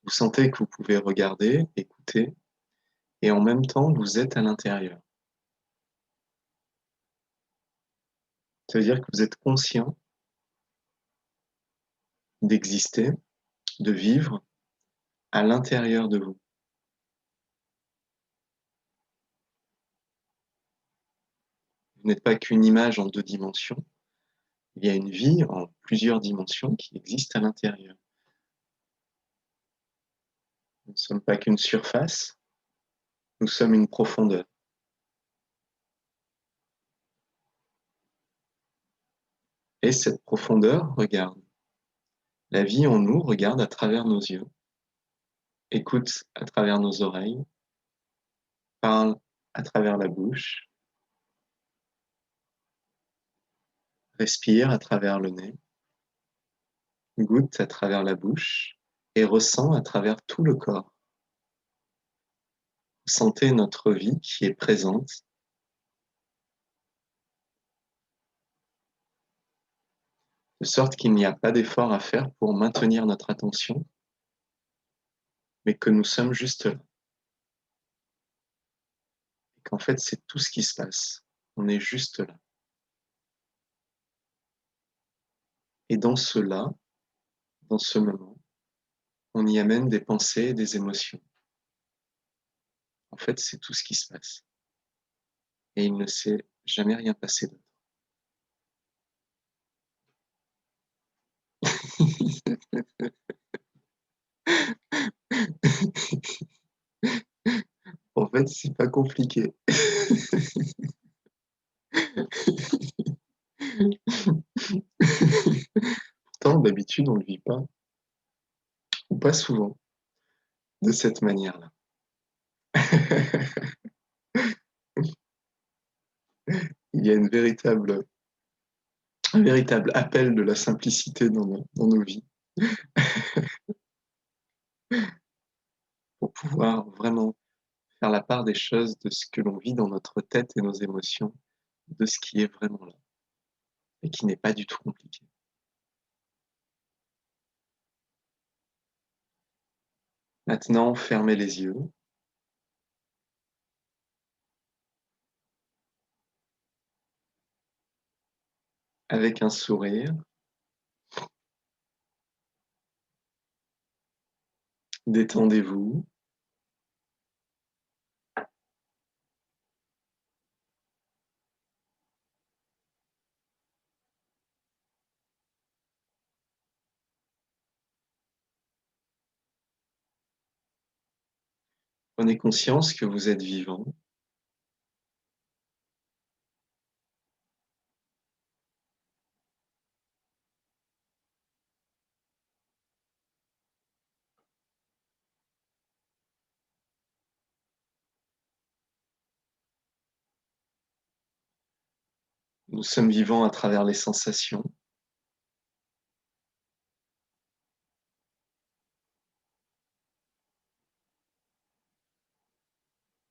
Vous sentez que vous pouvez regarder, écouter et en même temps vous êtes à l'intérieur. Ça veut dire que vous êtes conscient d'exister, de vivre à l'intérieur de vous. Vous n'êtes pas qu'une image en 2 dimensions, il y a une vie en plusieurs dimensions qui existe à l'intérieur. Nous ne sommes pas qu'une surface, nous sommes une profondeur. Et cette profondeur regarde. La vie en nous regarde à travers nos yeux, écoute à travers nos oreilles, parle à travers la bouche, respire à travers le nez, goûte à travers la bouche et ressent à travers tout le corps. Sentez notre vie qui est présente, de sorte qu'il n'y a pas d'effort à faire pour maintenir notre attention, mais que nous sommes juste là. Et qu'en fait, c'est tout ce qui se passe. On est juste là. Et dans cela, dans ce moment, on y amène des pensées et des émotions. En fait, c'est tout ce qui se passe. Et il ne s'est jamais rien passé d'autre. En fait, c'est pas compliqué. Pourtant, d'habitude, on ne le vit pas, ou pas souvent, de cette manière-là. Il y a un véritable appel de la simplicité dans nos vies pour pouvoir vraiment faire la part des choses de ce que l'on vit dans notre tête et nos émotions, de ce qui est vraiment là et qui n'est pas du tout compliqué. Maintenant, fermez les yeux. Avec un sourire, détendez-vous. Prenez conscience que vous êtes vivant. Nous sommes vivants à travers les sensations.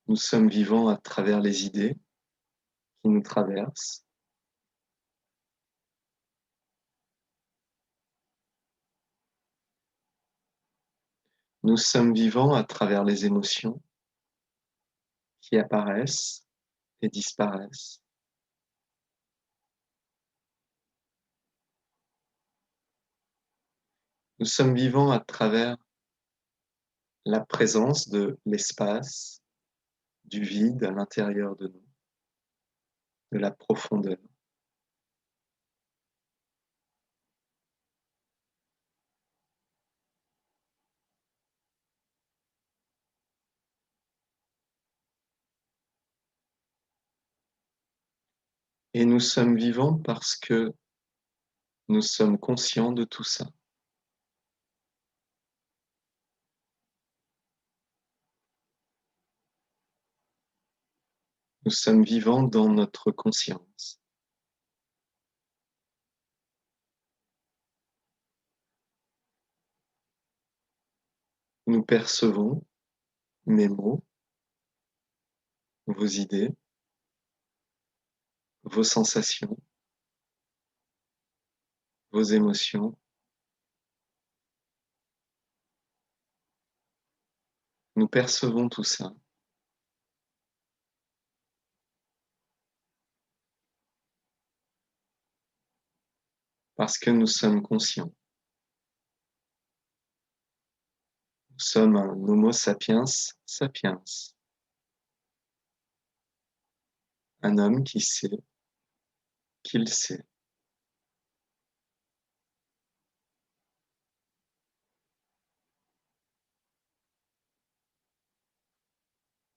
Nous sommes vivants à travers les idées qui nous traversent. Nous sommes vivants à travers les émotions qui apparaissent et disparaissent. Nous sommes vivants à travers la présence de l'espace, du vide à l'intérieur de nous, de la profondeur. Et nous sommes vivants parce que nous sommes conscients de tout ça. Nous sommes vivants dans notre conscience. Nous percevons mes mots, vos idées, vos sensations, vos émotions, Nous percevons tout ça parce que nous sommes conscients. Nous sommes un Homo sapiens sapiens, un homme qui sait qu'il sait.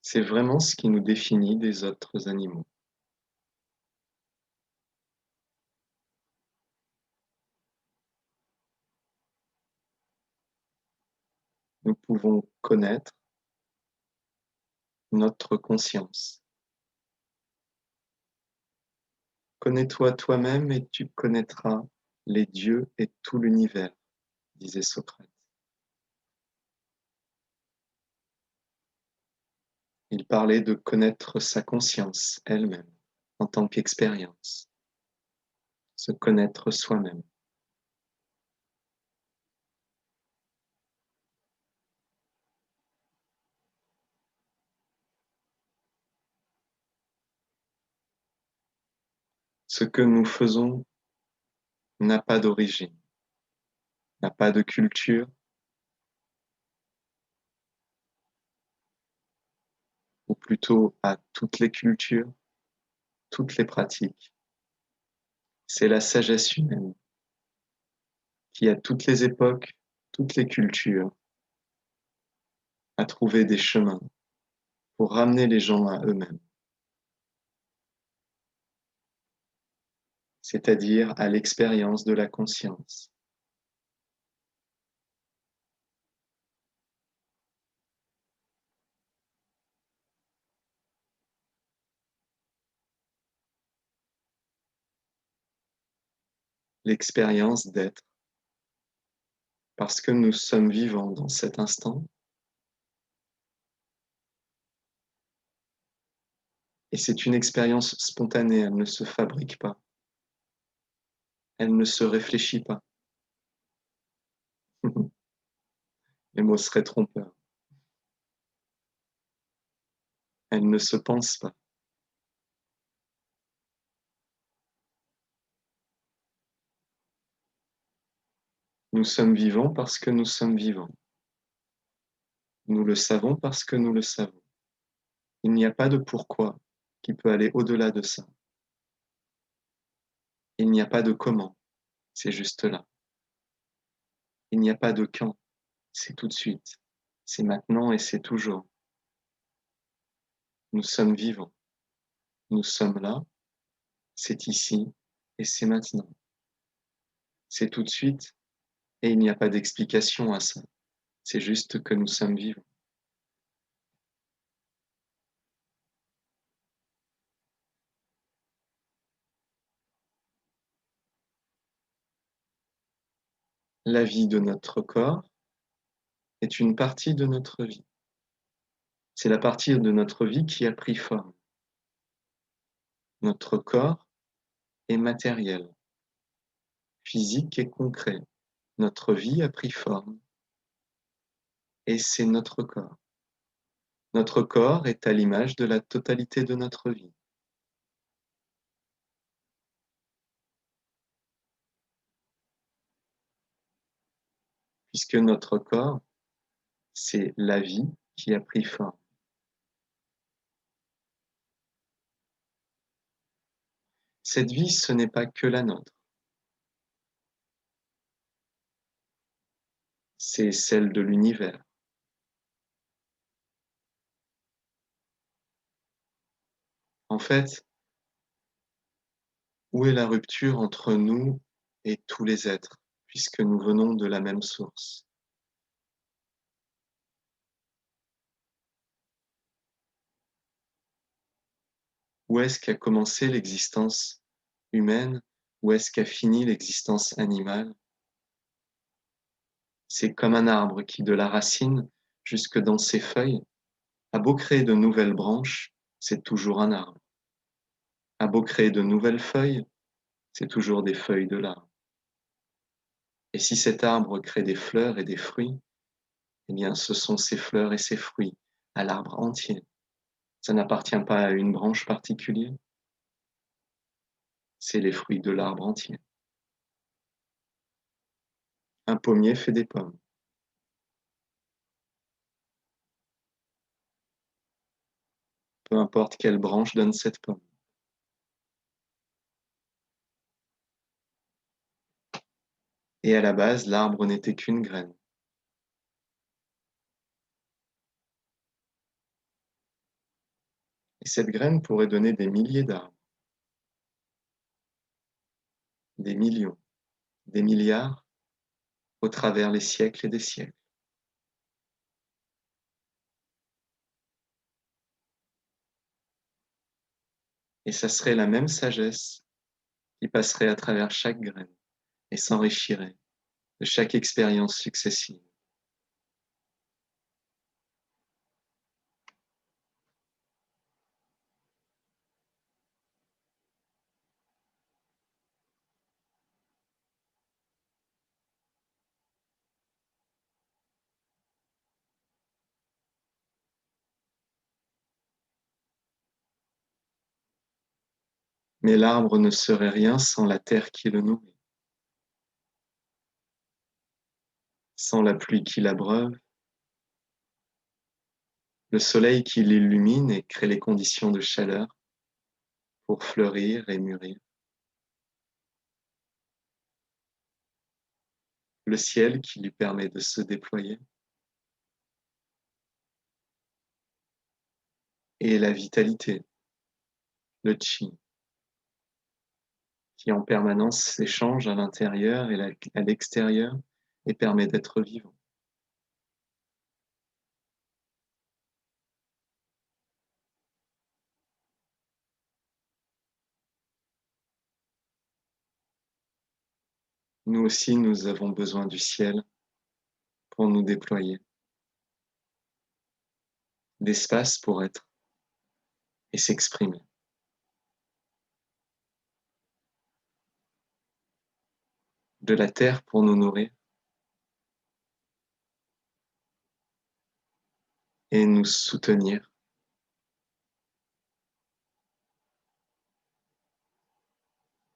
C'est vraiment ce qui nous définit des autres animaux. Nous pouvons connaître notre conscience. Connais-toi toi-même et tu connaîtras les dieux et tout l'univers, disait Socrate. Il parlait de connaître sa conscience elle-même en tant qu'expérience, se connaître soi-même. Ce que nous faisons n'a pas d'origine, n'a pas de culture, ou plutôt à toutes les cultures, toutes les pratiques. C'est la sagesse humaine qui, à toutes les époques, toutes les cultures, a trouvé des chemins pour ramener les gens à eux-mêmes, c'est-à-dire à l'expérience de la conscience. L'expérience d'être, parce que nous sommes vivants dans cet instant, et c'est une expérience spontanée, elle ne se fabrique pas, elle ne se réfléchit pas. Les mots seraient trompeurs. Elle ne se pense pas. Nous sommes vivants parce que nous sommes vivants. Nous le savons parce que nous le savons. Il n'y a pas de pourquoi qui peut aller au-delà de ça. Il n'y a pas de comment, c'est juste là. Il n'y a pas de quand, c'est tout de suite. C'est maintenant et c'est toujours. Nous sommes vivants. Nous sommes là, c'est ici et c'est maintenant. C'est tout de suite et il n'y a pas d'explication à ça. C'est juste que nous sommes vivants. La vie de notre corps est une partie de notre vie. C'est la partie de notre vie qui a pris forme. Notre corps est matériel, physique et concret. Notre vie a pris forme et c'est notre corps. Notre corps est à l'image de la totalité de notre vie. Puisque notre corps, c'est la vie qui a pris forme. Cette vie, ce n'est pas que la nôtre. C'est celle de l'univers. En fait, où est la rupture entre nous et tous les êtres, puisque nous venons de la même source? Où est-ce qu'a commencé l'existence humaine? Où est-ce qu'a fini l'existence animale? C'est comme un arbre qui, de la racine jusque dans ses feuilles, a beau créer de nouvelles branches, c'est toujours un arbre. A beau créer de nouvelles feuilles, c'est toujours des feuilles de l'arbre. Et si cet arbre crée des fleurs et des fruits, eh bien, ce sont ses fleurs et ses fruits à l'arbre entier. Ça n'appartient pas à une branche particulière, c'est les fruits de l'arbre entier. Un pommier fait des pommes. Peu importe quelle branche donne cette pomme. Et à la base, l'arbre n'était qu'une graine. Et cette graine pourrait donner des milliers d'arbres, des millions, des milliards, au travers les siècles et des siècles. Et ça serait la même sagesse qui passerait à travers chaque graine et s'enrichirait de chaque expérience successive. Mais l'arbre ne serait rien sans la terre qui le nourrit, sans la pluie qui l'abreuve, le soleil qui l'illumine et crée les conditions de chaleur pour fleurir et mûrir, le ciel qui lui permet de se déployer, et la vitalité, le chi, qui en permanence s'échange à l'intérieur et à l'extérieur et permet d'être vivant. Nous aussi, nous avons besoin du ciel pour nous déployer, d'espace pour être et s'exprimer, de la terre pour nous nourrir et nous soutenir,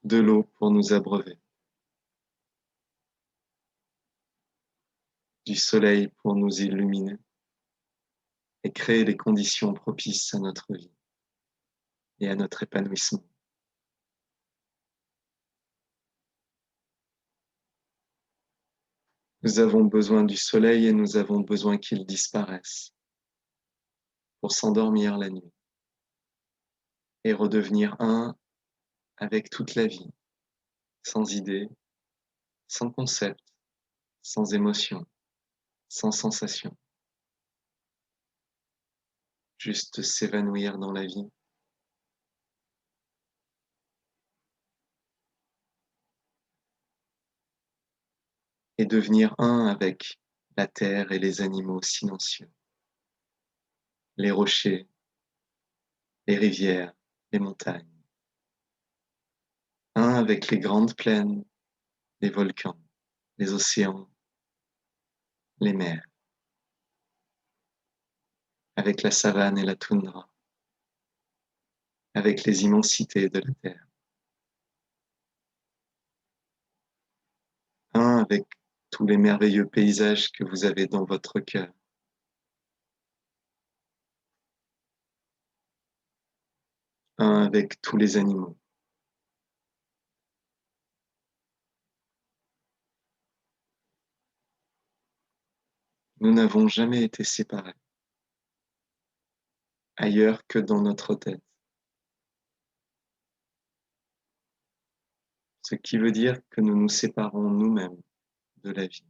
de l'eau pour nous abreuver, du soleil pour nous illuminer et créer les conditions propices à notre vie et à notre épanouissement. Nous avons besoin du soleil et nous avons besoin qu'il disparaisse pour s'endormir la nuit et redevenir un avec toute la vie, sans idée, sans concept, sans émotion, sans sensation, juste s'évanouir dans la vie et devenir un avec la terre et les animaux silencieux, les rochers, les rivières, les montagnes, un avec les grandes plaines, les volcans, les océans, les mers, avec la savane et la toundra, avec les immensités de la terre, un avec tous les merveilleux paysages que vous avez dans votre cœur, un avec tous les animaux. Nous n'avons jamais été séparés, ailleurs que dans notre tête, ce qui veut dire que nous nous séparons nous-mêmes de la vie.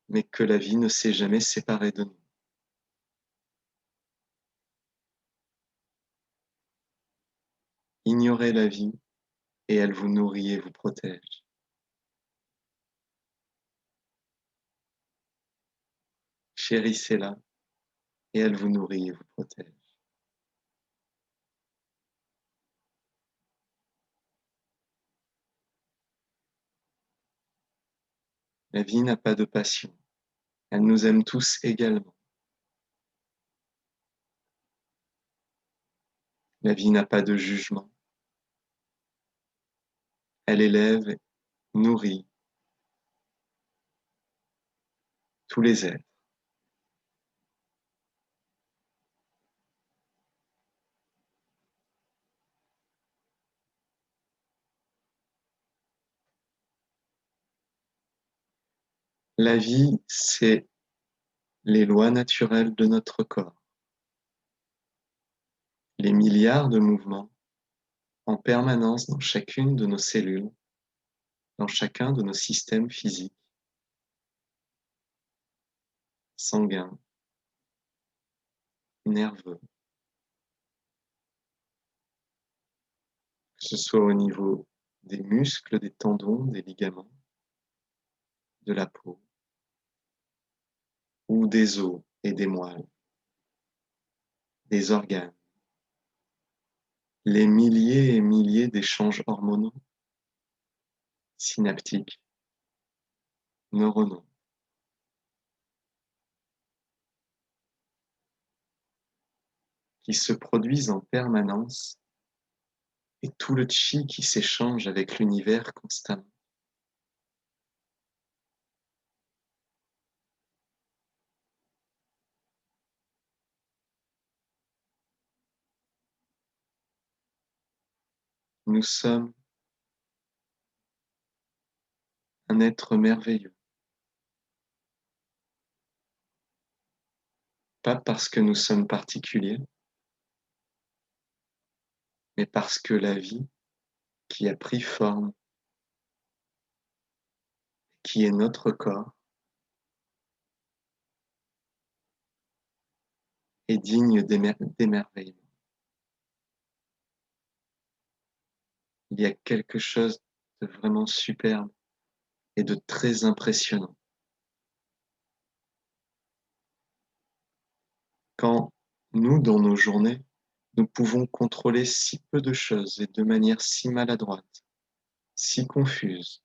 Mais que la vie ne s'est jamais séparée de nous. Ignorez la vie et elle vous nourrit et vous protège. Chérissez-la et elle vous nourrit et vous protège. La vie n'a pas de passion. Elle nous aime tous également. La vie n'a pas de jugement. Elle élève, nourrit tous les êtres. La vie, c'est les lois naturelles de notre corps, les milliards de mouvements en permanence dans chacune de nos cellules, dans chacun de nos systèmes physiques, sanguins, nerveux, que ce soit au niveau des muscles, des tendons, des ligaments, de la peau, ou des os et des moelles, des organes, les milliers et milliers d'échanges hormonaux, synaptiques, neuronaux, qui se produisent en permanence, et tout le chi qui s'échange avec l'univers constamment. Nous sommes un être merveilleux, pas parce que nous sommes particuliers, mais parce que la vie qui a pris forme, qui est notre corps, est digne d'émerveillement. Il y a quelque chose de vraiment superbe et de très impressionnant. Quand nous, dans nos journées, nous pouvons contrôler si peu de choses et de manière si maladroite, si confuse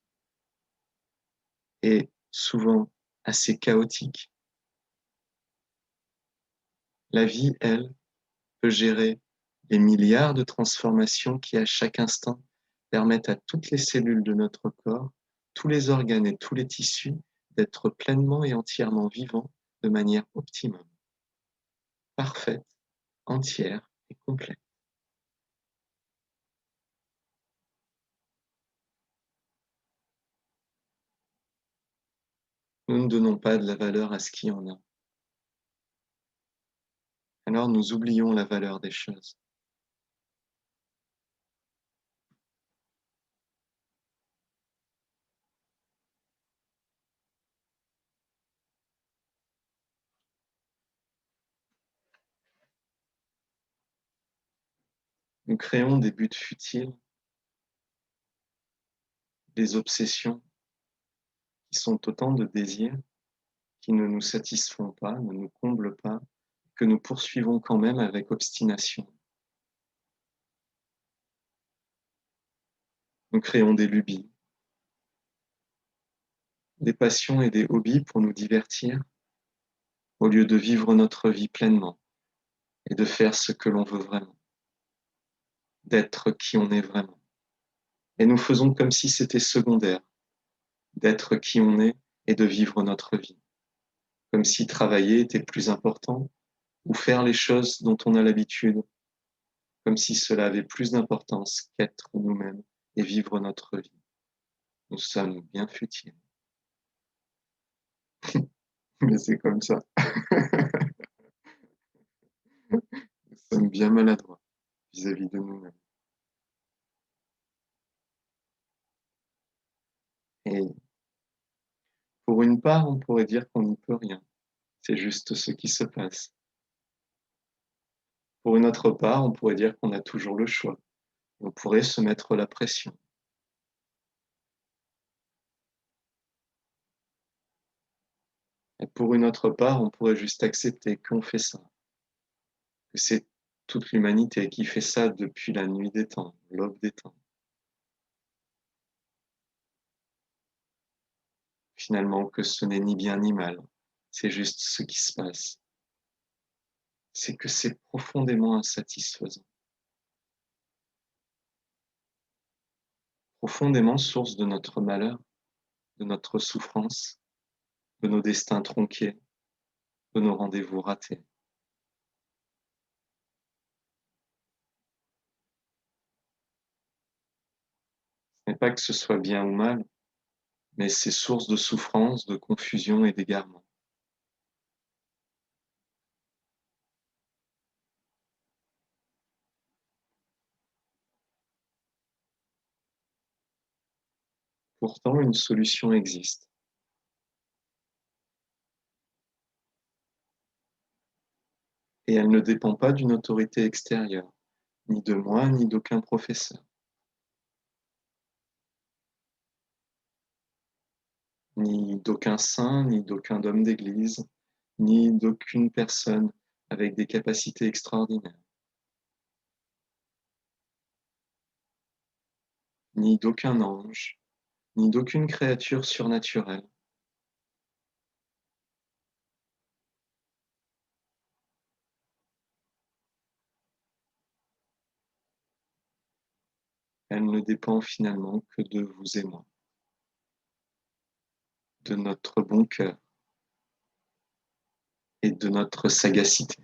et souvent assez chaotique, la vie, elle, peut gérer les milliards de transformations qui, à chaque instant, permettent à toutes les cellules de notre corps, tous les organes et tous les tissus d'être pleinement et entièrement vivants de manière optimum, parfaite, entière et complète. Nous ne donnons pas de la valeur à ce qui en a. Alors nous oublions la valeur des choses. Nous créons des buts futiles, des obsessions qui sont autant de désirs qui ne nous satisfont pas, ne nous comblent pas, que nous poursuivons quand même avec obstination. Nous créons des lubies, des passions et des hobbies pour nous divertir, au lieu de vivre notre vie pleinement et de faire ce que l'on veut vraiment, d'être qui on est vraiment. Et nous faisons comme si c'était secondaire, d'être qui on est et de vivre notre vie, comme si travailler était plus important ou faire les choses dont on a l'habitude, comme si cela avait plus d'importance qu'être nous-mêmes et vivre notre vie. Nous sommes bien futiles. Mais c'est comme ça. Nous sommes bien maladroits vis-à-vis de nous-mêmes. Et pour une part, on pourrait dire qu'on n'y peut rien. C'est juste ce qui se passe. Pour une autre part, on pourrait dire qu'on a toujours le choix. On pourrait se mettre la pression. Et pour une autre part, on pourrait juste accepter qu'on fait ça. Que c'est toute l'humanité qui fait ça depuis la nuit des temps, l'aube des temps. finalement que ce n'est ni bien ni mal, c'est juste ce qui se passe. C'est que c'est profondément insatisfaisant, profondément source de notre malheur, de notre souffrance, de nos destins tronqués, de nos rendez-vous ratés. Ce n'est pas que ce soit bien ou mal, mais c'est source de souffrance, de confusion et d'égarement. Pourtant, une solution existe. Et elle ne dépend pas d'une autorité extérieure, ni de moi, ni d'aucun professeur, ni d'aucun saint, ni d'aucun homme d'église, ni d'aucune personne avec des capacités extraordinaires, ni d'aucun ange, ni d'aucune créature surnaturelle. Elle ne dépend finalement que de vous et moi, de notre bon cœur et de notre sagacité.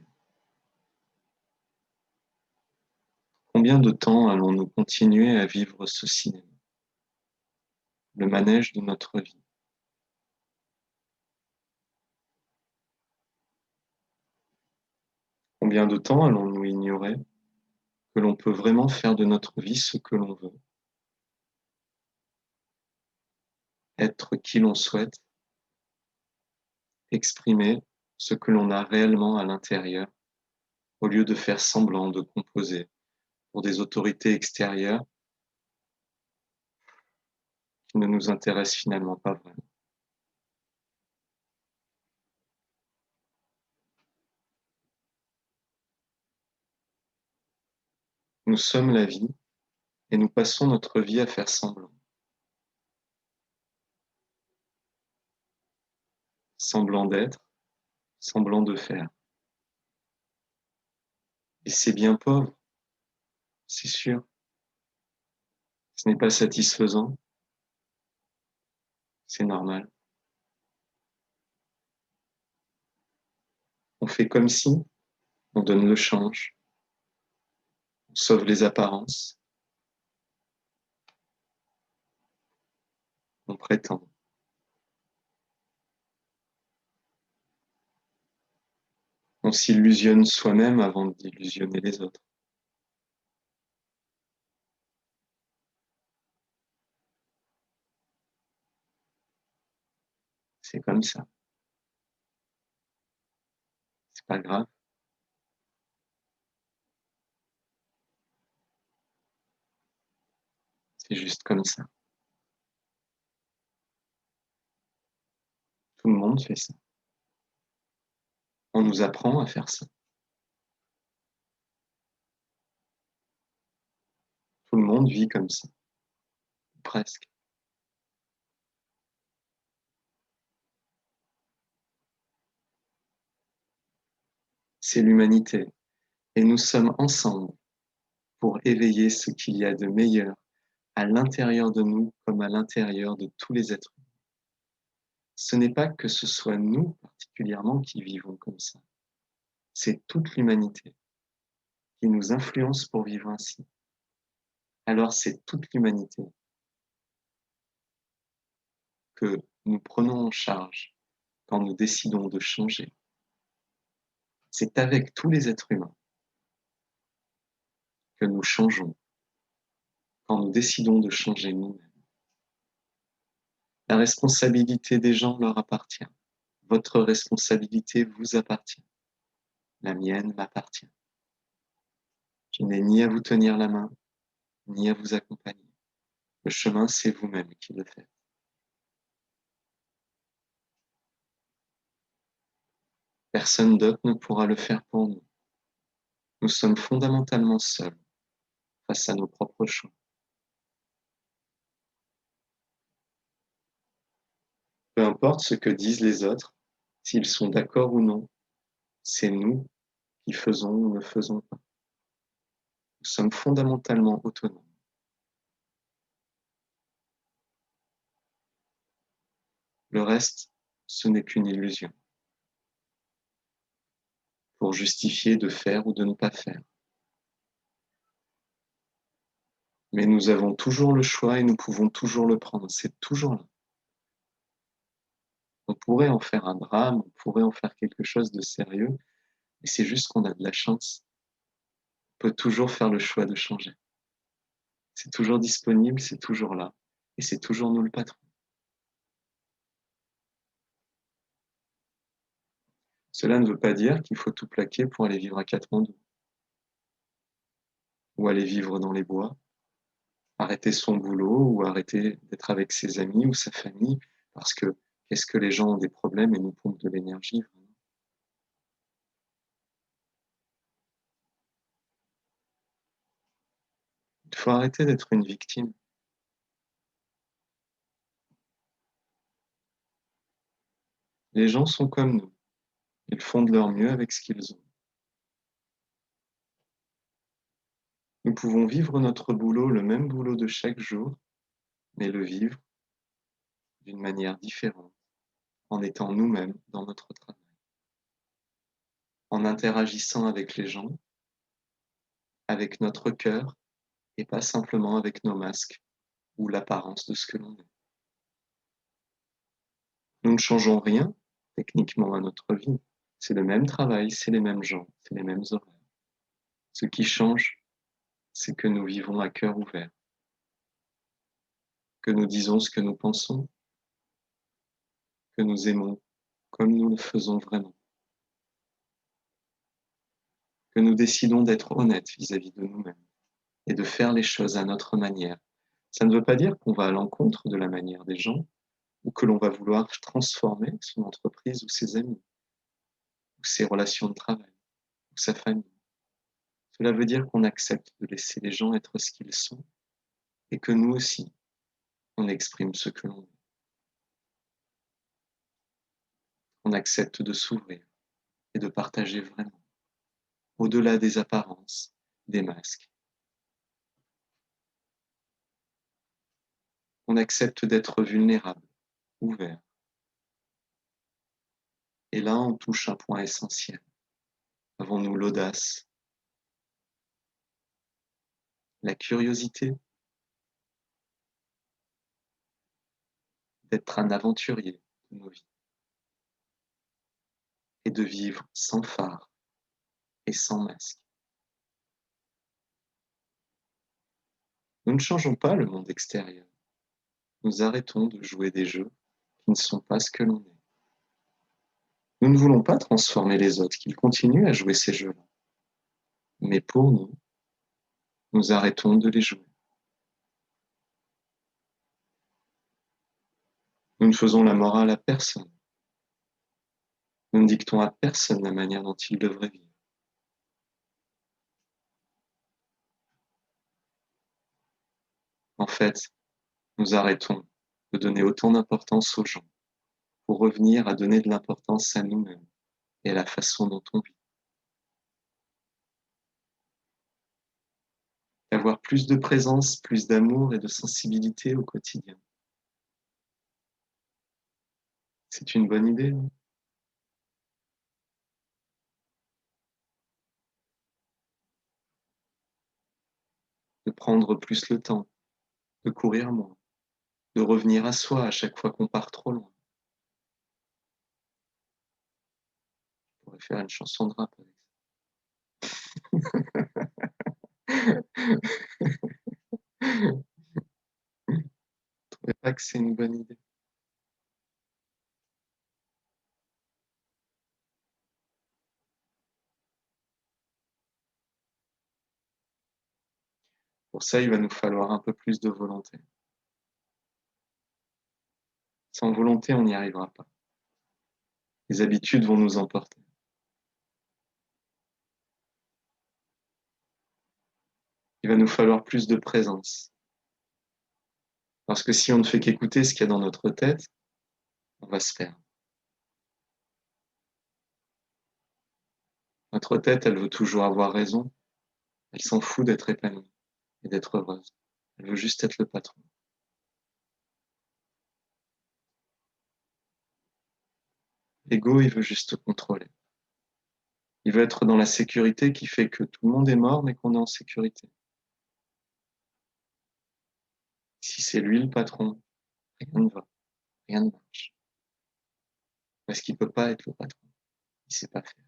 Combien de temps allons-nous continuer à vivre ce cinéma, le manège de notre vie? Combien de temps allons-nous ignorer que l'on peut vraiment faire de notre vie ce que l'on veut, être qui l'on souhaite, exprimer ce que l'on a réellement à l'intérieur, au lieu de faire semblant de composer pour des autorités extérieures qui ne nous intéressent finalement pas vraiment. Nous sommes la vie et nous passons notre vie à faire semblant. Semblant d'être, semblant de faire. Et c'est bien pauvre, c'est sûr. Ce n'est pas satisfaisant, c'est normal. On fait comme si, on donne le change, on sauve les apparences, on prétend. On s'illusionne soi-même avant d'illusionner les autres. C'est comme ça, c'est pas grave. C'est juste comme ça. Tout le monde fait ça. On nous apprend à faire ça. Tout le monde vit comme ça, presque. C'est l'humanité. Et nous sommes ensemble pour éveiller ce qu'il y a de meilleur à l'intérieur de nous comme à l'intérieur de tous les êtres humains. Ce n'est pas que ce soit nous particulièrement qui vivons comme ça. C'est toute l'humanité qui nous influence pour vivre ainsi. Alors c'est toute l'humanité que nous prenons en charge quand nous décidons de changer. C'est avec tous les êtres humains que nous changeons quand nous décidons de changer nous-mêmes. La responsabilité des gens leur appartient. Votre responsabilité vous appartient. La mienne m'appartient. Je n'ai ni à vous tenir la main, ni à vous accompagner. Le chemin, c'est vous-même qui le faites. Personne d'autre ne pourra le faire pour nous. Nous sommes fondamentalement seuls face à nos propres choix. Peu Peu importe ce que disent les autres, s'ils sont d'accord ou non, c'est nous qui faisons ou ne faisons pas. Nous sommes fondamentalement autonomes. Le reste, ce n'est qu'une illusion pour justifier de faire ou de ne pas faire. Mais nous avons toujours le choix et nous pouvons toujours le prendre. C'est toujours là. On pourrait en faire un drame, on pourrait en faire quelque chose de sérieux, mais c'est juste qu'on a de la chance. On peut toujours faire le choix de changer. C'est toujours disponible, c'est toujours là, et c'est toujours nous le patron. Cela ne veut pas dire qu'il faut tout plaquer pour aller vivre à Katmandou, ou aller vivre dans les bois, arrêter son boulot, ou arrêter d'être avec ses amis ou sa famille, parce que qu'est-ce que les gens ont des problèmes et nous pompent de l'énergie. Il faut arrêter d'être une victime. Les gens sont comme nous. Ils font de leur mieux avec ce qu'ils ont. Nous pouvons vivre notre boulot, le même boulot de chaque jour, mais le vivre d'une manière différente, en étant nous-mêmes dans notre travail, en interagissant avec les gens, avec notre cœur, et pas simplement avec nos masques ou l'apparence de ce que l'on est. Nous ne changeons rien, techniquement, à notre vie. C'est le même travail, c'est les mêmes gens, c'est les mêmes horaires. Ce qui change, c'est que nous vivons à cœur ouvert, que nous disons ce que nous pensons, que nous aimons comme nous le faisons vraiment, que nous décidons d'être honnêtes vis-à-vis de nous-mêmes et de faire les choses à notre manière. Ça ne veut pas dire qu'on va à l'encontre de la manière des gens ou que l'on va vouloir transformer son entreprise ou ses amis ou ses relations de travail ou sa famille. Cela veut dire qu'on accepte de laisser les gens être ce qu'ils sont et que nous aussi, on exprime ce que l'on est. On accepte de s'ouvrir et de partager vraiment, au-delà des apparences, des masques. On accepte d'être vulnérable, ouvert. Et là, on touche un point essentiel. Avons-nous l'audace, la curiosité d'être un aventurier de nos vies et de vivre sans phare et sans masque? Nous ne changeons pas le monde extérieur. Nous arrêtons de jouer des jeux qui ne sont pas ce que l'on est. Nous ne voulons pas transformer les autres, qu'ils continuent à jouer ces jeux-là. Mais pour nous, nous arrêtons de les jouer. Nous ne faisons la morale à personne. Nous ne dictons à personne la manière dont il devrait vivre. En fait, nous arrêtons de donner autant d'importance aux gens pour revenir à donner de l'importance à nous-mêmes et à la façon dont on vit. D'avoir plus de présence, plus d'amour et de sensibilité au quotidien. C'est une bonne idée, non? De prendre plus le temps, de courir moins, de revenir à soi à chaque fois qu'on part trop loin. On pourrait faire une chanson de rap avec ça. Je trouvais pas que c'est une bonne idée. Pour ça, il va nous falloir un peu plus de volonté. Sans volonté, on n'y arrivera pas. Les habitudes vont nous emporter. Il va nous falloir plus de présence. Parce que si on ne fait qu'écouter ce qu'il y a dans notre tête, on va se perdre. Notre tête, elle veut toujours avoir raison. Elle s'en fout d'être épanouie et d'être heureuse. Elle veut juste être le patron. L'ego, il veut juste contrôler. Il veut être dans la sécurité qui fait que tout le monde est mort, mais qu'on est en sécurité. Si c'est lui le patron, rien ne va, rien ne marche. Parce qu'il ne peut pas être le patron. Il ne sait pas faire.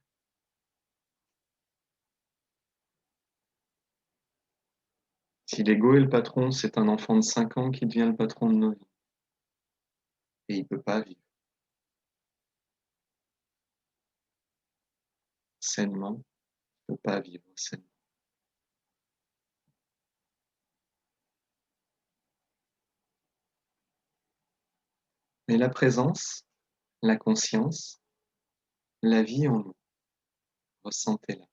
Si l'ego est le patron, c'est un enfant de 5 ans qui devient le patron de nos vies. Et il ne peut pas vivre sainement, il ne peut pas vivre sainement. Mais la présence, la conscience, la vie en nous, ressentez-la.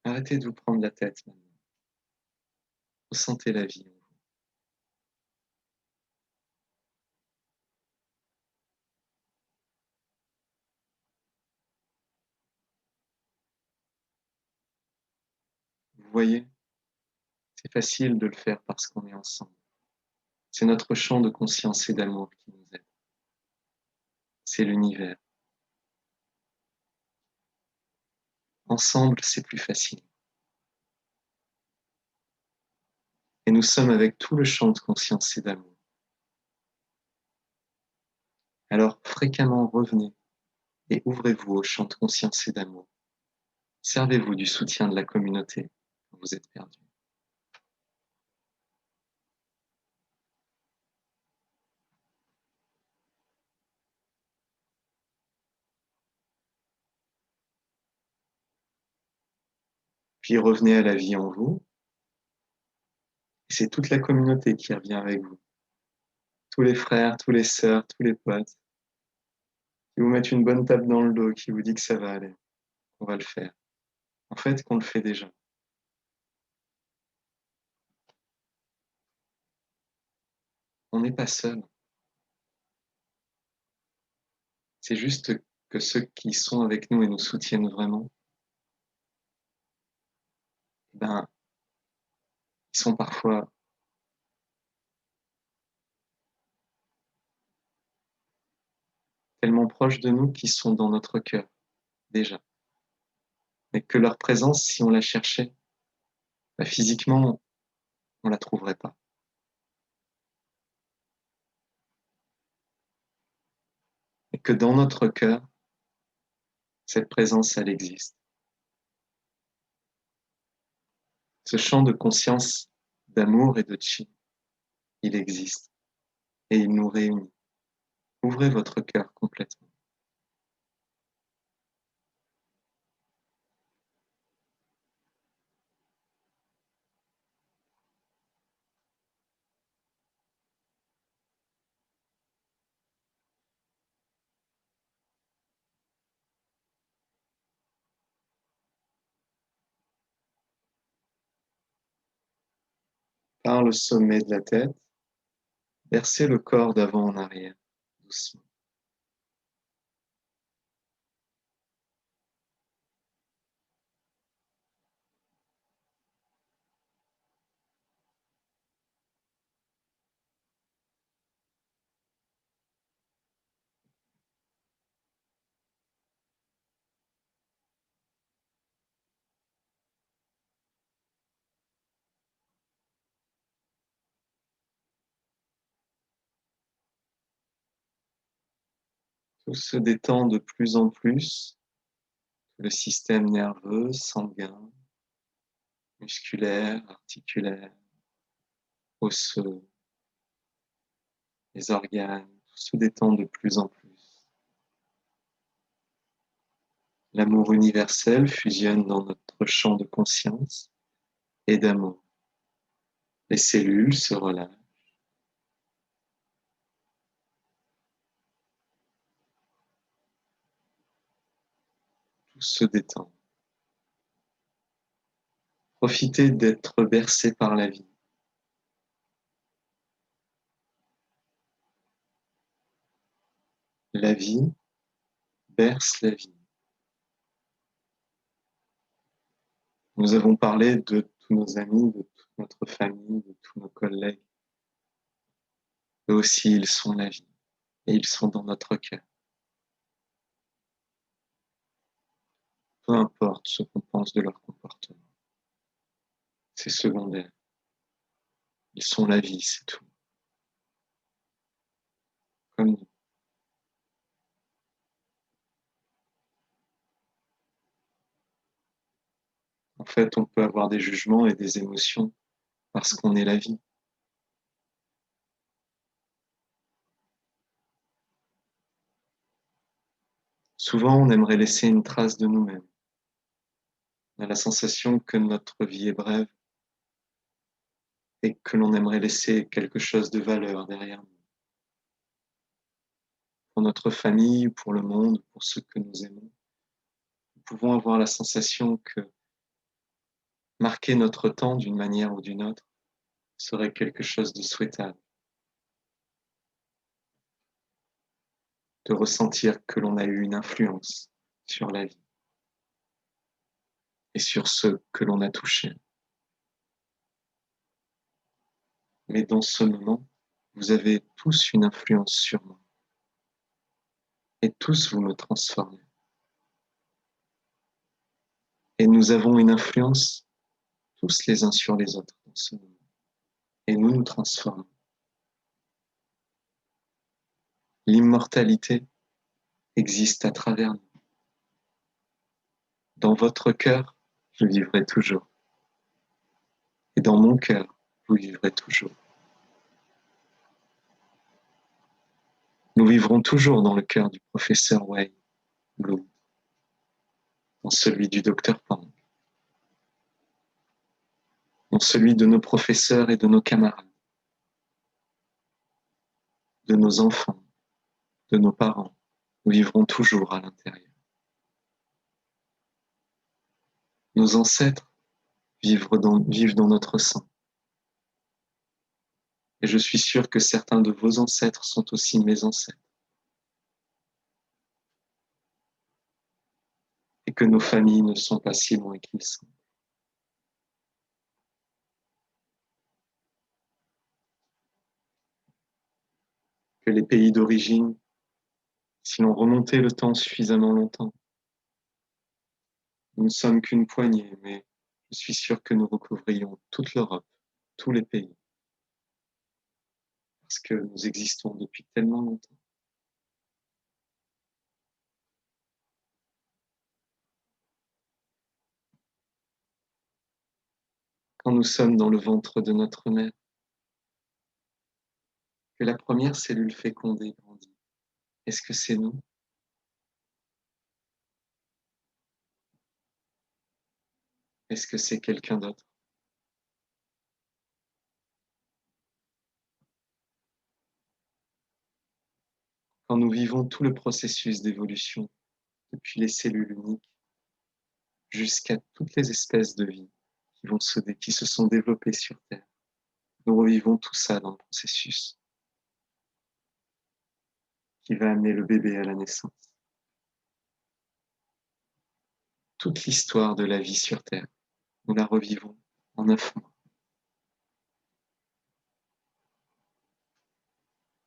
Arrêtez de vous prendre la tête maintenant. Ressentez la vie en vous. Vous voyez, c'est facile de le faire parce qu'on est ensemble. C'est notre champ de conscience et d'amour qui nous aide. C'est l'univers. Ensemble, c'est plus facile. Et nous sommes avec tout le champ de conscience et d'amour. Alors, fréquemment revenez et ouvrez-vous au champ de conscience et d'amour. Servez-vous du soutien de la communauté quand vous êtes perdu. Puis revenez à la vie en vous. Et c'est toute la communauté qui revient avec vous. Tous les frères, tous les sœurs, tous les potes, qui vous mettent une bonne tape dans le dos, qui vous dit que ça va aller, qu'on va le faire. En fait, qu'on le fait déjà. On n'est pas seul. C'est juste que ceux qui sont avec nous et nous soutiennent vraiment, ben, ils sont parfois tellement proches de nous qu'ils sont dans notre cœur, déjà. Mais que leur présence, si on la cherchait, ben, physiquement, on la trouverait pas. Et que dans notre cœur, cette présence, elle existe. Ce champ de conscience, d'amour et de chi, il existe. Et il nous réunit. Ouvrez votre cœur complètement. Par le sommet de la tête, versez le corps d'avant en arrière, doucement. Tout se détend de plus en plus, le système nerveux, sanguin, musculaire, articulaire, osseux, les organes, tout se détend de plus en plus. L'amour universel fusionne dans notre champ de conscience et d'amour. Les cellules se relâchent. Tout se détend. Profitez d'être bercé par la vie. La vie berce la vie. Nous avons parlé de tous nos amis, de toute notre famille, de tous nos collègues. Eux aussi, ils sont la vie et ils sont dans notre cœur. Peu importe ce qu'on pense de leur comportement, c'est secondaire. Ils sont la vie, c'est tout. Comme nous. En fait, on peut avoir des jugements et des émotions parce qu'on est la vie. Souvent, on aimerait laisser une trace de nous-mêmes. On a la sensation que notre vie est brève et que l'on aimerait laisser quelque chose de valeur derrière nous. Pour notre famille, pour le monde, pour ceux que nous aimons, nous pouvons avoir la sensation que marquer notre temps d'une manière ou d'une autre serait quelque chose de souhaitable. De ressentir que l'on a eu une influence sur la vie et sur ceux que l'on a touchés. Mais dans ce moment, vous avez tous une influence sur moi et tous vous me transformez. Et nous avons une influence tous les uns sur les autres dans ce moment. Et nous nous transformons. L'immortalité existe à travers nous. Dans votre cœur, je vivrai toujours. Et dans mon cœur, vous vivrez toujours. Nous vivrons toujours dans le cœur du professeur Wayne Bloom, dans celui du docteur Pang, dans celui de nos professeurs et de nos camarades, de nos enfants, de nos parents. Nous vivrons toujours à l'intérieur. Nos ancêtres vivent dans notre sang. Et je suis sûr que certains de vos ancêtres sont aussi mes ancêtres. Et que nos familles ne sont pas si loin qu'ils sont. Que les pays d'origine, si l'on remontait le temps suffisamment longtemps, nous ne sommes qu'une poignée, mais je suis sûr que nous recouvririons toute l'Europe, tous les pays, parce que nous existons depuis tellement longtemps. Quand nous sommes dans le ventre de notre mère, que la première cellule fécondée grandit, est-ce que c'est nous? Est-ce que c'est quelqu'un d'autre? Quand nous vivons tout le processus d'évolution, depuis les cellules uniques jusqu'à toutes les espèces de vie qui se sont développées sur Terre, nous revivons tout ça dans le processus qui va amener le bébé à la naissance. Toute l'histoire de la vie sur Terre, nous la revivons en 9 mois.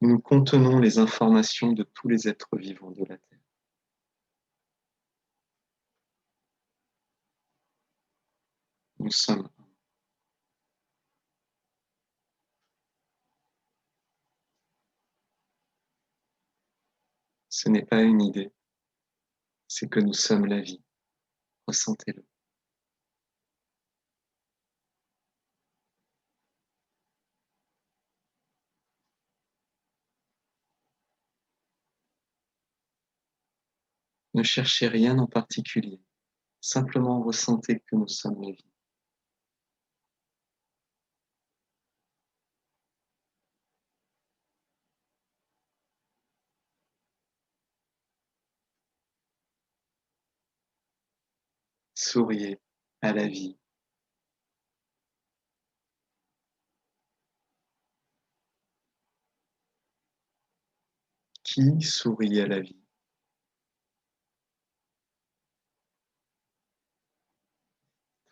Nous contenons les informations de tous les êtres vivants de la Terre. Nous sommes un. Ce n'est pas une idée, c'est que nous sommes la vie. Ressentez-le. Ne cherchez rien en particulier, simplement ressentez que nous sommes la vie. Souriez à la vie Qui sourit à la vie?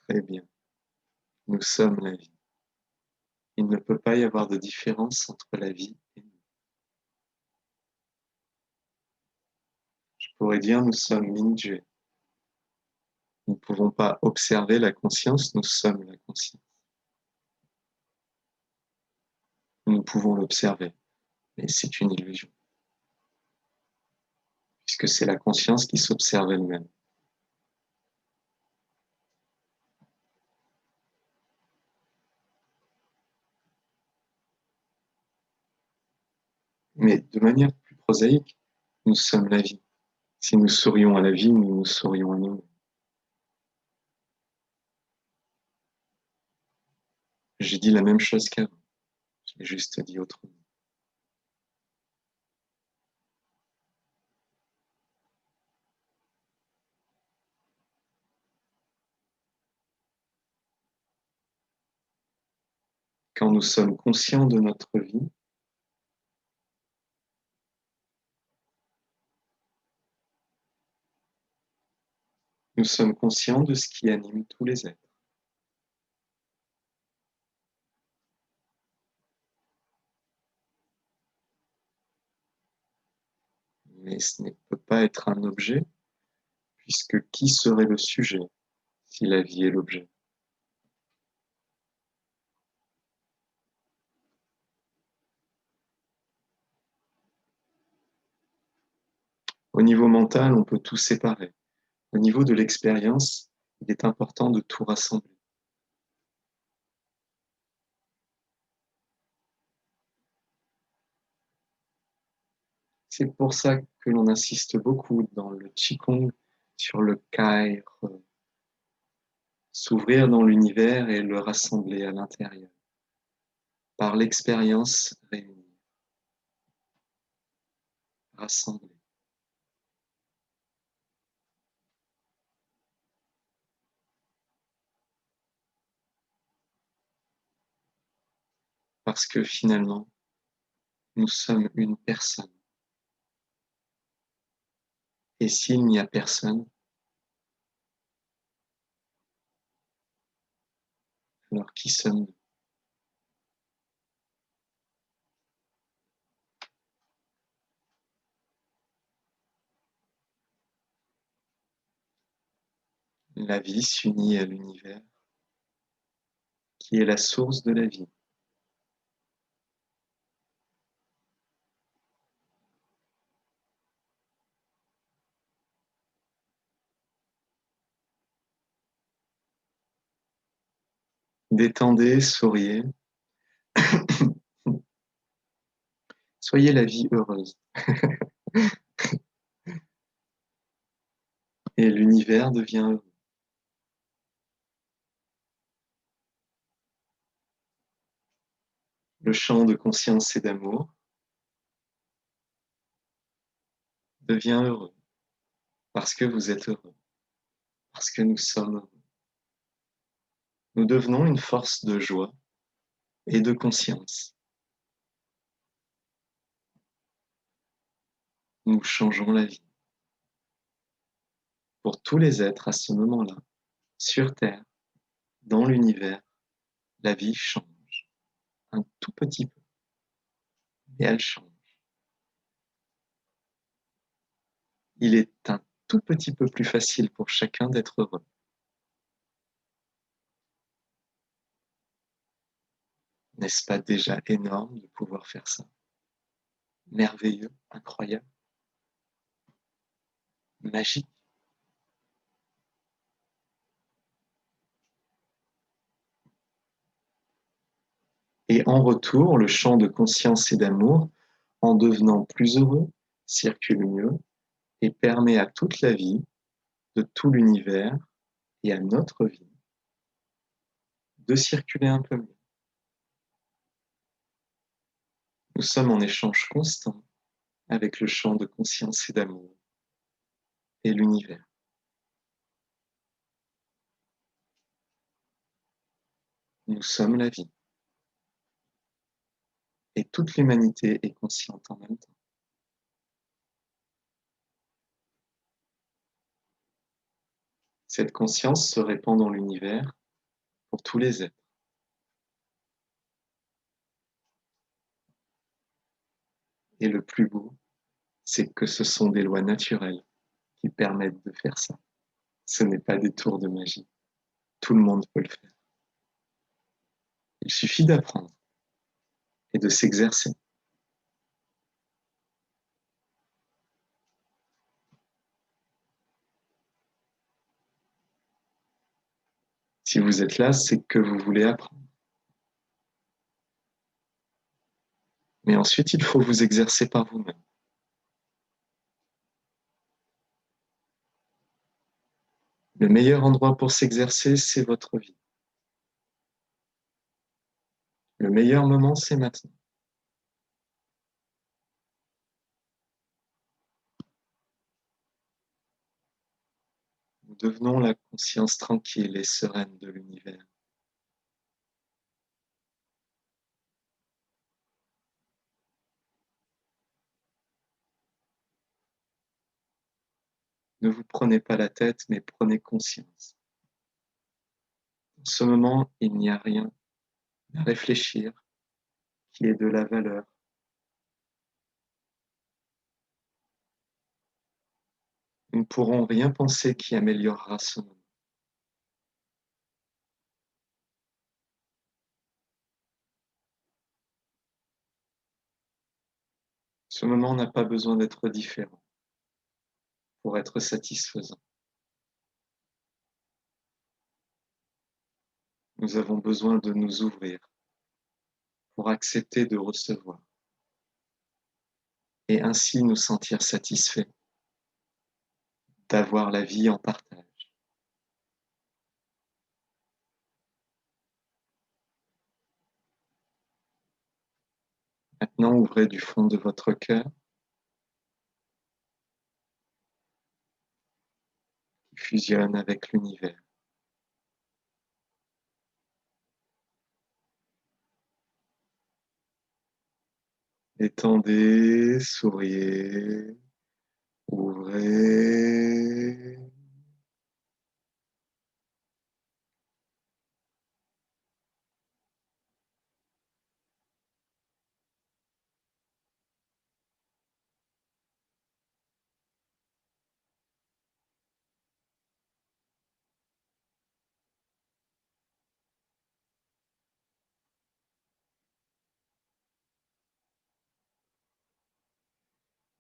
Très bien, nous sommes la vie. Il ne peut pas y avoir de différence entre la vie et nous. Je pourrais dire nous sommes Mingyue. Nous ne pouvons pas observer la conscience, nous sommes la conscience. Nous pouvons l'observer, mais c'est une illusion, puisque c'est la conscience qui s'observe elle-même. Mais de manière plus prosaïque, nous sommes la vie. Si nous sourions à la vie, nous nous sourions à nous. J'ai dit la même chose qu'avant, je l'ai juste dit autrement. Quand nous sommes conscients de notre vie, nous sommes conscients de ce qui anime tous les êtres. Mais ce ne peut pas être un objet, puisque qui serait le sujet si la vie est l'objet? Au niveau mental, on peut tout séparer. Au niveau de l'expérience, il est important de tout rassembler. C'est pour ça que l'on insiste beaucoup dans le Qigong sur le Kai, s'ouvrir dans l'univers et le rassembler à l'intérieur, par l'expérience réunie, rassemblée. Parce que finalement, nous sommes une personne. Et s'il n'y a personne, alors qui sommes-nous? La vie s'unit à l'univers, qui est la source de la vie. Détendez, souriez, soyez la vie heureuse. Et l'univers devient heureux. Le champ de conscience et d'amour devient heureux, parce que vous êtes heureux, parce que nous sommes heureux. Nous devenons une force de joie et de conscience. Nous changeons la vie. Pour tous les êtres à ce moment-là, sur Terre, dans l'univers, la vie change. Un tout petit peu, mais elle change. Il est un tout petit peu plus facile pour chacun d'être heureux. N'est-ce pas déjà énorme de pouvoir faire ça? Merveilleux, incroyable, magique. Et en retour, le champ de conscience et d'amour, en devenant plus heureux, circule mieux et permet à toute la vie, de tout l'univers et à notre vie, de circuler un peu mieux. Nous sommes en échange constant avec le champ de conscience et d'amour et l'univers. Nous sommes la vie. Et toute l'humanité est consciente en même temps. Cette conscience se répand dans l'univers pour tous les êtres. Et le plus beau, c'est que ce sont des lois naturelles qui permettent de faire ça. Ce n'est pas des tours de magie. Tout le monde peut le faire. Il suffit d'apprendre et de s'exercer. Si vous êtes là, c'est que vous voulez apprendre. Mais ensuite, il faut vous exercer par vous-même. Le meilleur endroit pour s'exercer, c'est votre vie. Le meilleur moment, c'est maintenant. Nous devenons la conscience tranquille et sereine de l'univers. Ne vous prenez pas la tête, mais prenez conscience. En ce moment, il n'y a rien à réfléchir qui ait de la valeur. Nous ne pourrons rien penser qui améliorera ce moment. Ce moment n'a pas besoin d'être différent pour être satisfaisant. Nous avons besoin de nous ouvrir pour accepter de recevoir et ainsi nous sentir satisfaits d'avoir la vie en partage. Maintenant, ouvrez du fond de votre cœur, qui fusionne avec l'univers. Étendez, souriez, ouvrez.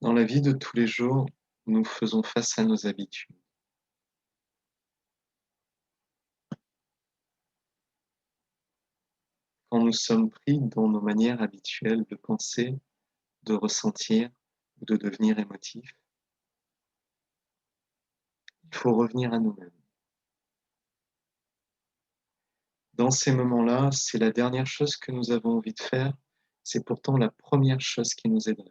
Dans la vie de tous les jours, nous faisons face à nos habitudes. Quand nous sommes pris dans nos manières habituelles de penser, de ressentir ou de devenir émotif, il faut revenir à nous-mêmes. Dans ces moments-là, c'est la dernière chose que nous avons envie de faire, c'est pourtant la première chose qui nous aiderait.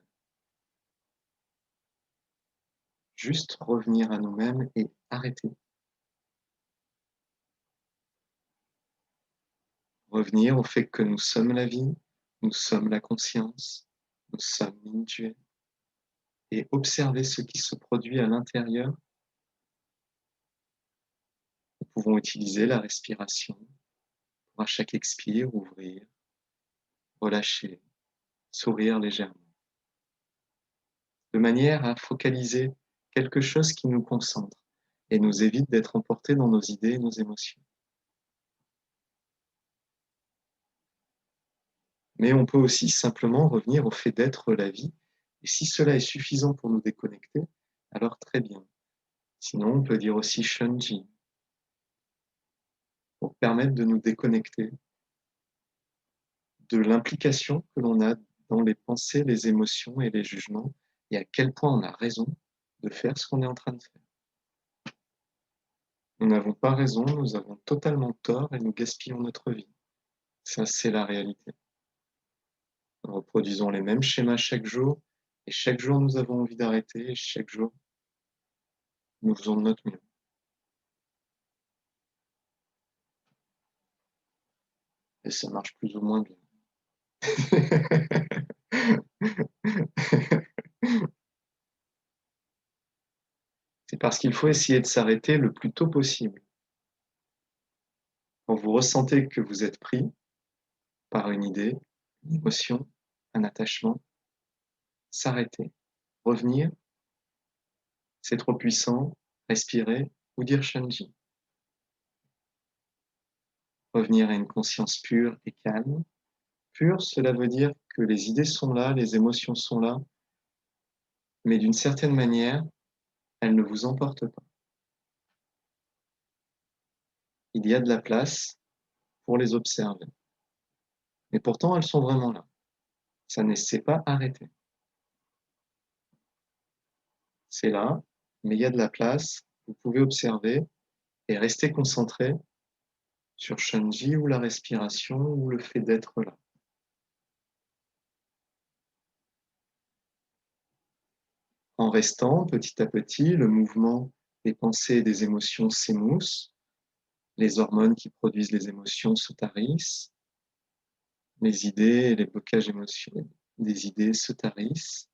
Juste revenir à nous-mêmes et arrêter. Revenir au fait que nous sommes la vie, nous sommes la conscience, nous sommes Mingyue, et observer ce qui se produit à l'intérieur. Nous pouvons utiliser la respiration pour à chaque expire ouvrir, relâcher, sourire légèrement, de manière à focaliser quelque chose qui nous concentre et nous évite d'être emportés dans nos idées et nos émotions. Mais on peut aussi simplement revenir au fait d'être la vie, et si cela est suffisant pour nous déconnecter, alors très bien. Sinon, on peut dire aussi Shunji, pour permettre de nous déconnecter de l'implication que l'on a dans les pensées, les émotions et les jugements, et à quel point on a raison de faire ce qu'on est en train de faire. Nous n'avons pas raison, nous avons totalement tort et nous gaspillons notre vie. Ça, c'est la réalité. Nous reproduisons les mêmes schémas chaque jour, et chaque jour nous avons envie d'arrêter, et chaque jour nous faisons de notre mieux. Et ça marche plus ou moins bien. C'est Parce qu'il faut essayer de s'arrêter le plus tôt possible. Quand vous ressentez que vous êtes pris par une idée, une émotion, un attachement, s'arrêter, revenir, c'est trop puissant, respirer ou dire Shanji. Revenir à une conscience pure et calme. Pure, cela veut dire que les idées sont là, les émotions sont là, mais d'une certaine manière, elles ne vous emportent pas. Il y a de la place pour les observer. Mais pourtant, elles sont vraiment là. Ça ne s'est pas arrêté. C'est là, mais il y a de la place. Vous pouvez observer et rester concentré sur Shanji ou la respiration ou le fait d'être là. En restant petit à petit, le mouvement des pensées et des émotions s'émousse, les hormones qui produisent les émotions se tarissent, les idées et les blocages émotionnels des idées se tarissent.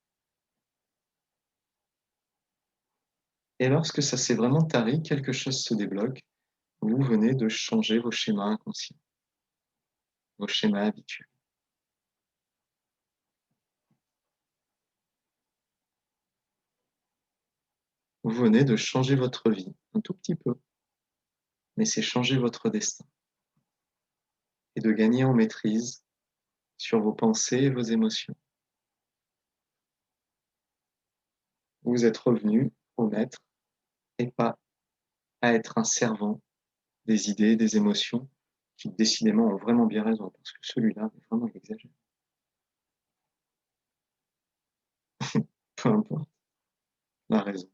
Et lorsque ça s'est vraiment tari, quelque chose se débloque, vous venez de changer vos schémas inconscients, vos schémas habituels. Vous venez de changer votre vie, un tout petit peu, mais c'est changer votre destin et de gagner en maîtrise sur vos pensées et vos émotions. Vous êtes revenu au maître et pas à être un servant des idées, des émotions qui décidément ont vraiment bien raison parce que celui-là, vraiment, il exagère. Peu importe la raison.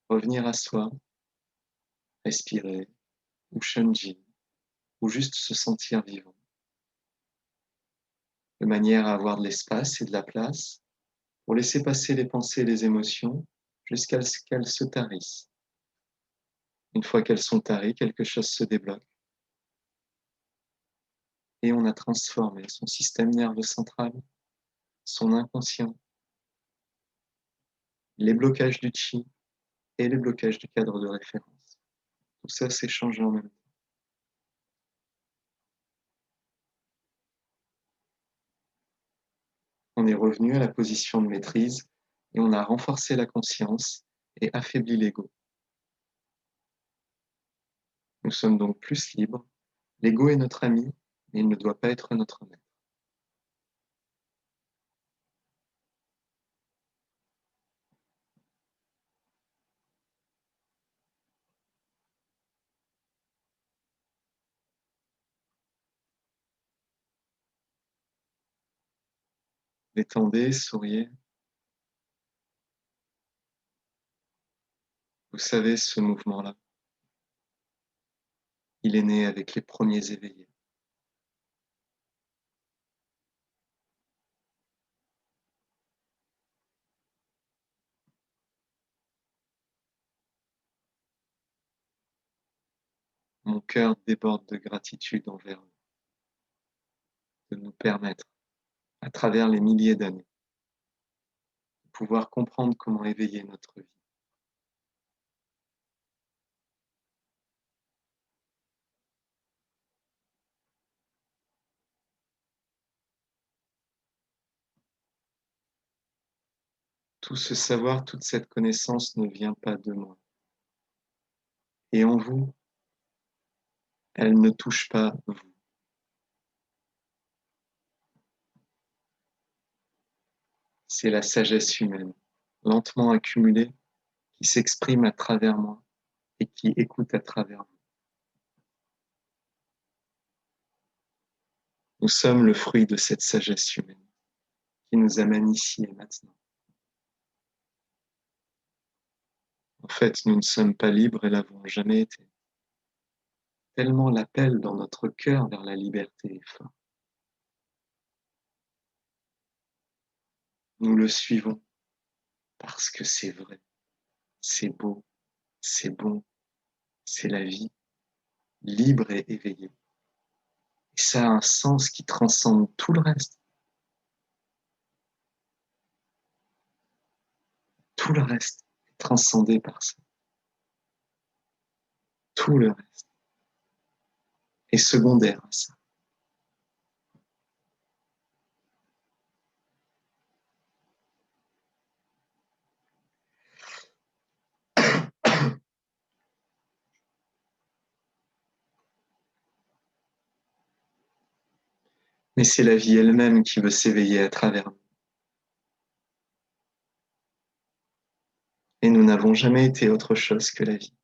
Revenir à soi, respirer, ou Shanji, ou juste se sentir vivant, de manière à avoir de l'espace et de la place pour laisser passer les pensées et les émotions jusqu'à ce qu'elles se tarissent. Une fois qu'elles sont taries, quelque chose se débloque et on a transformé son système nerveux central, son inconscient, les blocages du chi et les blocages du cadre de référence. Tout ça s'est changé en même temps. On est revenu à la position de maîtrise et on a renforcé la conscience et affaibli l'ego. Nous sommes donc plus libres. L'ego est notre ami, mais il ne doit pas être notre maître. Détendez, souriez. Vous savez, ce mouvement-là, il est né avec les premiers éveillés. Mon cœur déborde de gratitude envers vous, de nous permettre, à travers les milliers d'années, de pouvoir comprendre comment éveiller notre vie. Tout ce savoir, toute cette connaissance ne vient pas de moi. Et en vous, elle ne touche pas vous. C'est la sagesse humaine, lentement accumulée, qui s'exprime à travers moi et qui écoute à travers vous. Nous sommes le fruit de cette sagesse humaine qui nous amène ici et maintenant. En fait, nous ne sommes pas libres et l'avons jamais été. Tellement l'appel dans notre cœur vers la liberté est fort. Nous le suivons parce que c'est vrai, c'est beau, c'est bon, c'est la vie, libre et éveillée. Et ça a un sens qui transcende tout le reste. Tout le reste transcendé par ça. Tout le reste est secondaire à ça. Mais c'est la vie elle-même qui veut s'éveiller à travers nous. Et nous n'avons jamais été autre chose que la vie.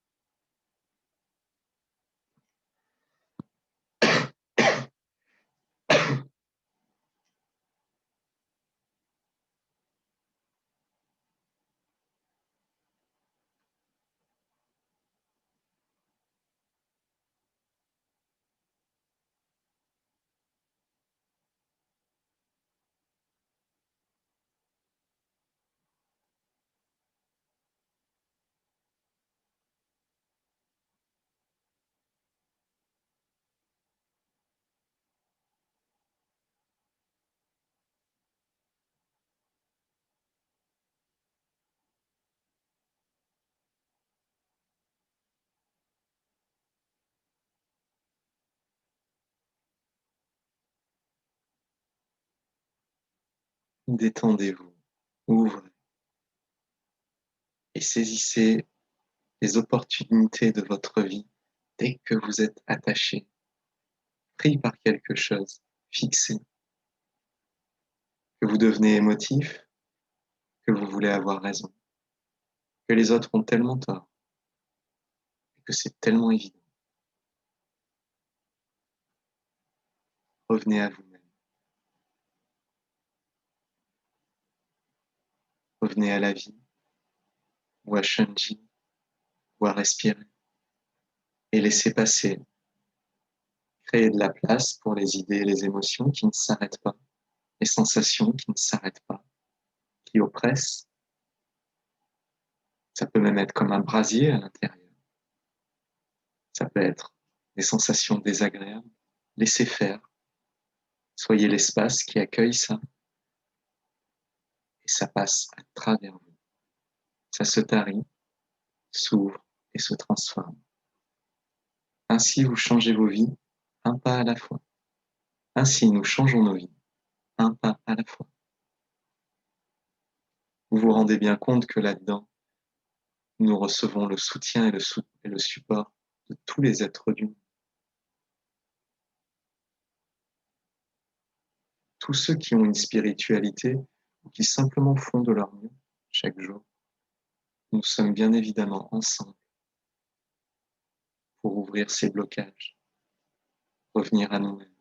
Détendez-vous, ouvrez et saisissez les opportunités de votre vie dès que vous êtes attaché, pris par quelque chose, fixé, que vous devenez émotif, que vous voulez avoir raison, que les autres ont tellement tort et que c'est tellement évident. Revenez à vous-même, revenez à la vie, ou à Shanji, ou à respirer, et laissez passer, créer de la place pour les idées et les émotions qui ne s'arrêtent pas, les sensations qui ne s'arrêtent pas, qui oppressent. Ça peut même être comme un brasier à l'intérieur. Ça peut être des sensations désagréables. Laissez faire. Soyez l'espace qui accueille ça et ça passe à travers vous. Ça se tarit, s'ouvre et se transforme. Ainsi, vous changez vos vies un pas à la fois. Ainsi, nous changeons nos vies un pas à la fois. Vous vous rendez bien compte que là-dedans, nous recevons le soutien et le support de tous les êtres du monde. Tous ceux qui ont une spiritualité ou qui simplement font de leur mieux chaque jour. Nous sommes bien évidemment ensemble pour ouvrir ces blocages, revenir à nous-mêmes.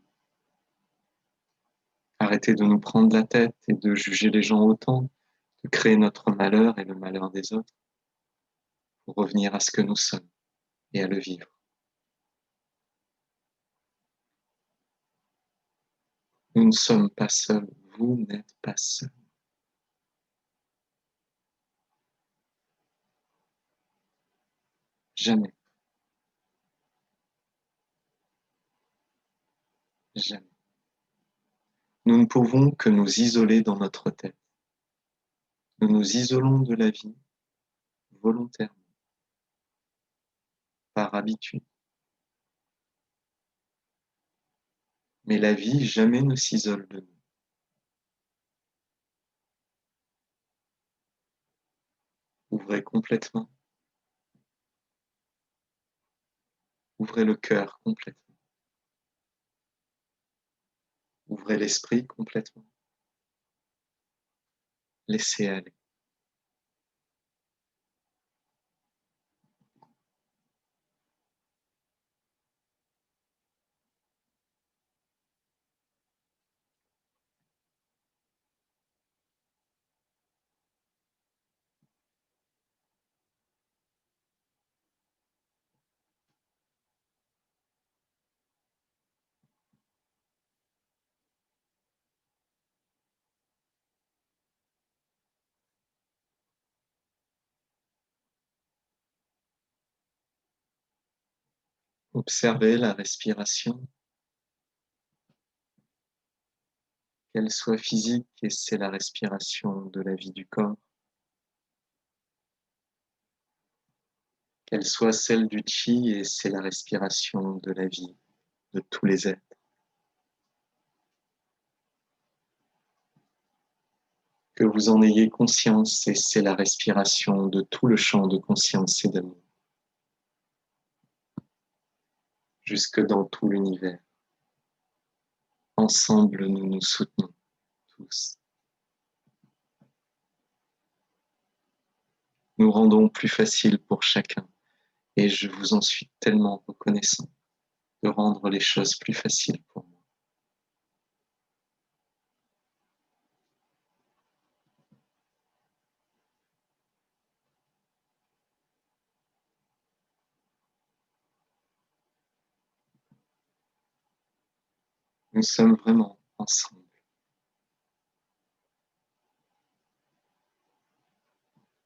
Arrêter de nous prendre la tête et de juger les gens autant, de créer notre malheur et le malheur des autres, pour revenir à ce que nous sommes et à le vivre. Nous ne sommes pas seuls, vous n'êtes pas seuls. Jamais, jamais. Nous ne pouvons que nous isoler dans notre tête. Nous nous isolons de la vie volontairement, par habitude. Mais la vie jamais ne s'isole de nous. Ouvrez complètement. Ouvrez le cœur complètement. Ouvrez l'esprit complètement. Laissez aller. Observez la respiration, qu'elle soit physique, et c'est la respiration de la vie du corps, qu'elle soit celle du chi, et c'est la respiration de la vie de tous les êtres. Que vous en ayez conscience, et c'est la respiration de tout le champ de conscience et d'amour, jusque dans tout l'univers. Ensemble, nous nous soutenons tous. Nous rendons plus facile pour chacun, et je vous en suis tellement reconnaissant de rendre les choses plus faciles pour moi. Nous sommes vraiment ensemble.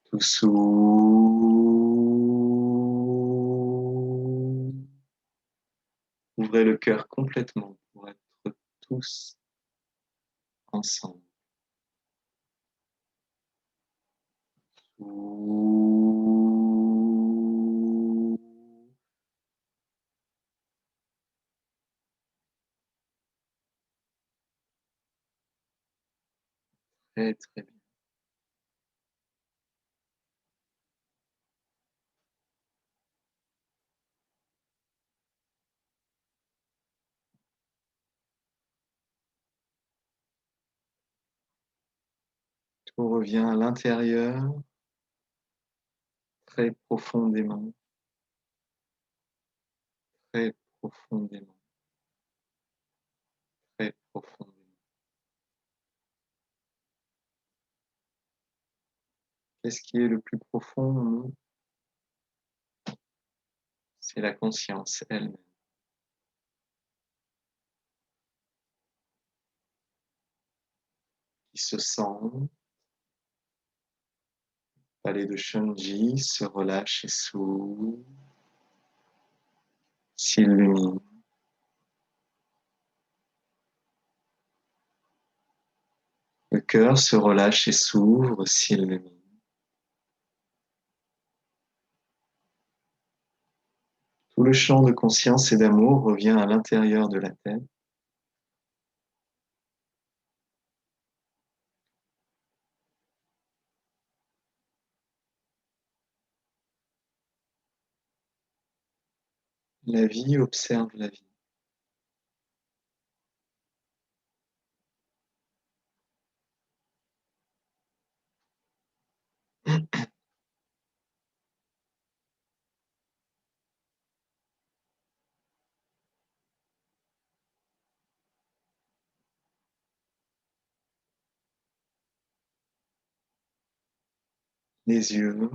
Tout ouvrez le cœur complètement pour être tous ensemble. Très, très bien. Tout revient à l'intérieur, très profondément, très profondément, très profondément. Qu'est-ce qui est le plus profond en nous? C'est la conscience elle-même, qui se sent, palais de Shunji, se relâche et s'ouvre, s'illumine. Le cœur se relâche et s'ouvre, s'illumine. Tout le champ de conscience et d'amour revient à l'intérieur de la tête. La vie observe la vie. Les yeux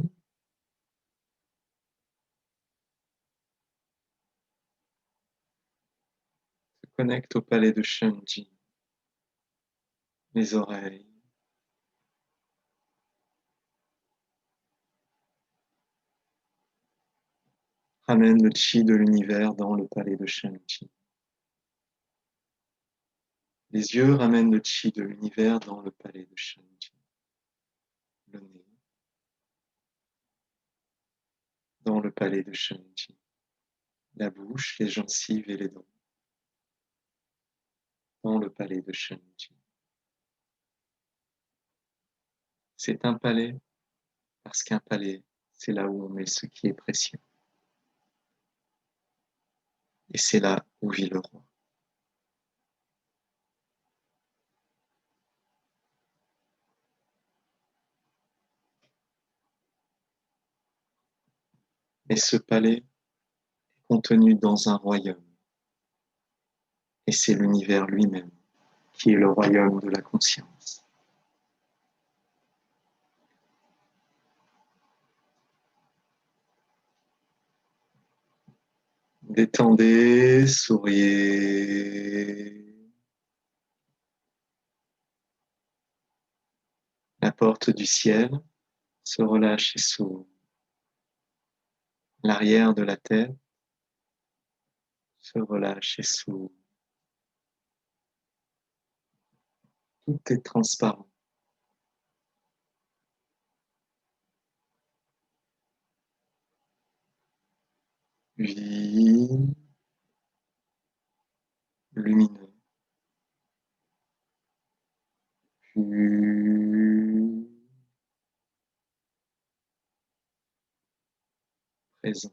se connectent au palais de Shunji. Les oreilles ramènent le chi de l'univers dans le palais de Shunji. Les yeux ramènent le chi de l'univers dans le palais de Shunji. Le nez dans le palais de Shunji. La bouche, les gencives et les dents dans le palais de Shunji. C'est un palais parce qu'un palais, c'est là où on met ce qui est précieux. Et c'est là où vit le roi. Et ce palais est contenu dans un royaume. Et c'est l'univers lui-même qui est le royaume de la conscience. Détendez, souriez. La porte du ciel se relâche et s'ouvre. L'arrière de la tête se relâche et s'ouvre. Tout est transparent. Vide, lumineux, puis présent.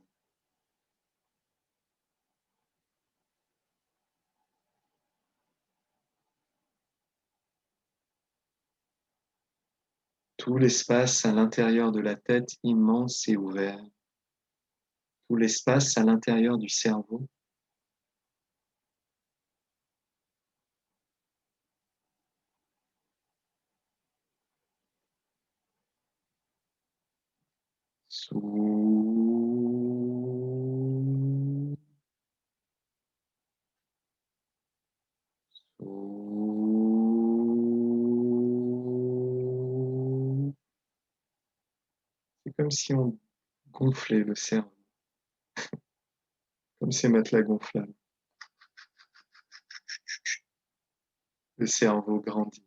Tout l'espace à l'intérieur de la tête immense et ouvert, tout l'espace à l'intérieur du cerveau, sous, sous. C'est comme si on gonflait le cerveau, comme ces matelas gonflables. Le cerveau grandit.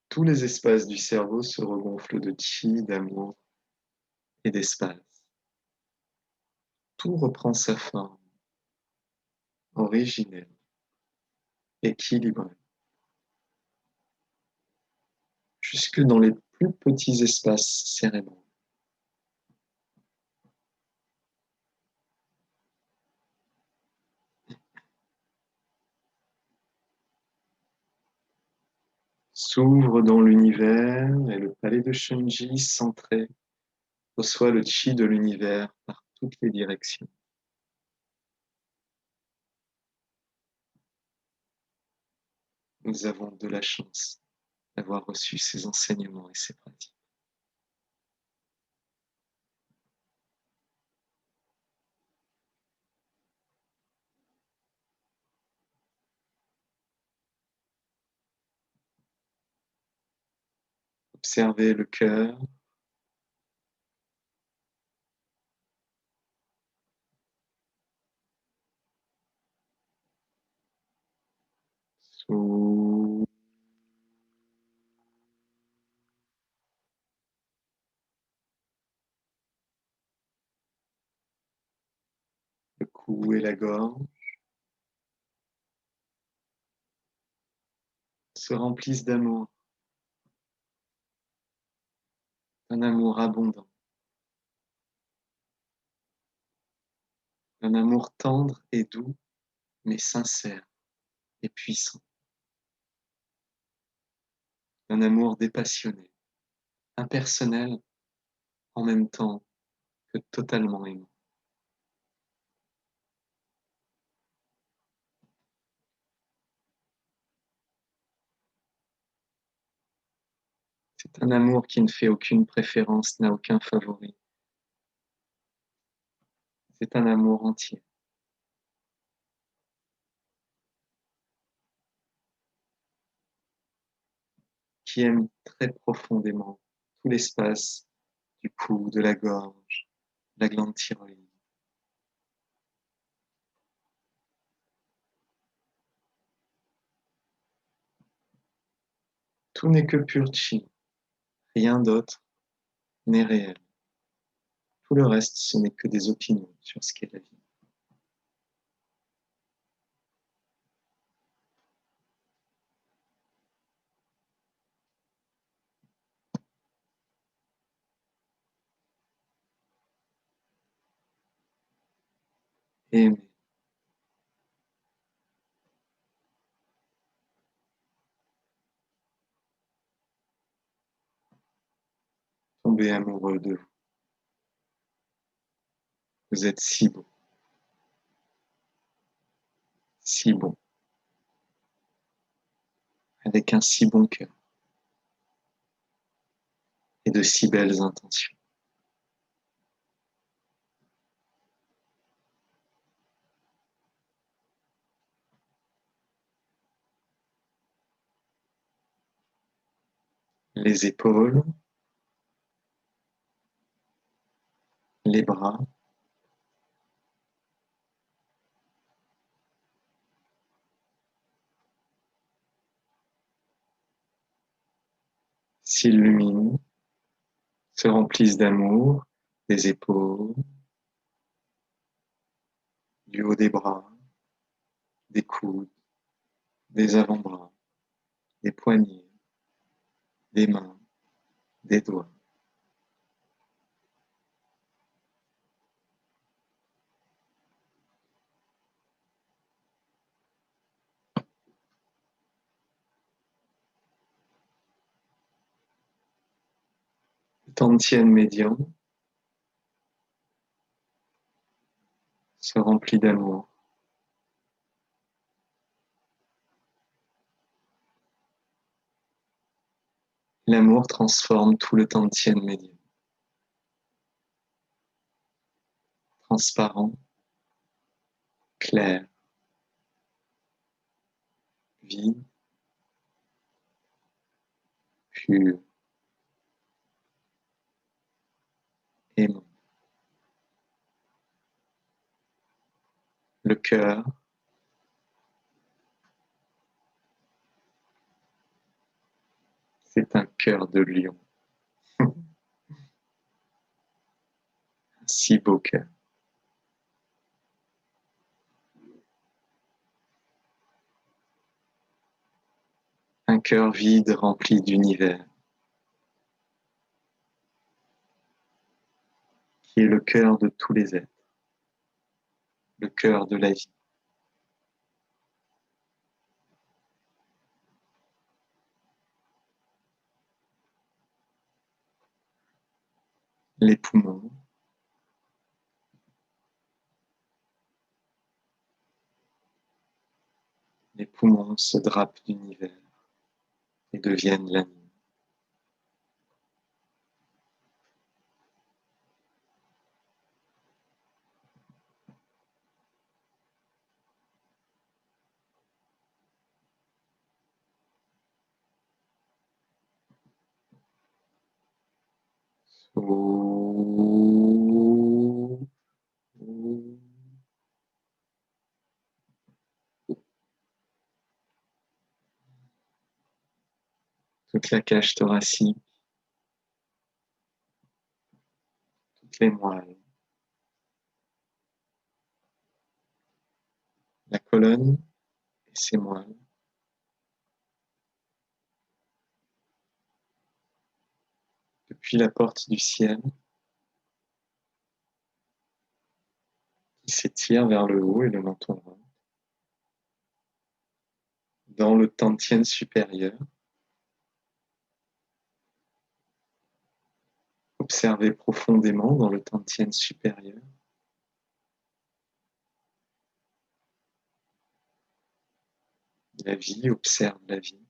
Tous les espaces du cerveau se regonflent de chi, d'amour et d'espace. Tout reprend sa forme originelle, équilibrée, jusque dans les plus petits espaces cérébraux. S'ouvre dans l'univers et le palais de Shunji centré reçoit le chi de l'univers par toutes les directions. Nous avons de la chance d'avoir reçu ces enseignements et ces pratiques. Observez le cœur, sous le cou et la gorge, se remplissent d'amour, un amour abondant, un amour tendre et doux, mais sincère et puissant, un amour dépassionné, impersonnel en même temps que totalement aimant. C'est un amour qui ne fait aucune préférence, n'a aucun favori. C'est un amour entier. Qui aime très profondément tout l'espace du cou, de la gorge, la glande thyroïde. Tout n'est que pur chi, rien d'autre n'est réel. Tout le reste, ce n'est que des opinions sur ce qu'est la vie. Aimer, tomber amoureux de vous. Vous êtes si beau, si bon, avec un si bon cœur et de si belles intentions. Les épaules, les bras, s'illuminent, se remplissent d'amour, les épaules, du haut des bras, des coudes, des avant-bras, des poignets, des mains, des doigts. Le Tantien médian se remplit d'amour. L'amour transforme tout le Tantien médian. Transparent, clair, vide, pur, aimant. Le cœur, c'est un cœur de lion. Un si beau cœur. Un cœur vide rempli d'univers, qui est le cœur de tous les êtres, le cœur de la vie. Les poumons, les poumons se drapent d'univers et deviennent l'anime. Toute la cage thoracique, toutes les moelles, la colonne et ses moelles, depuis la porte du ciel qui s'étire vers le haut et le menton droit, dans le Tantien supérieur. Observez profondément dans le Tantien supérieur. La vie, observe la vie.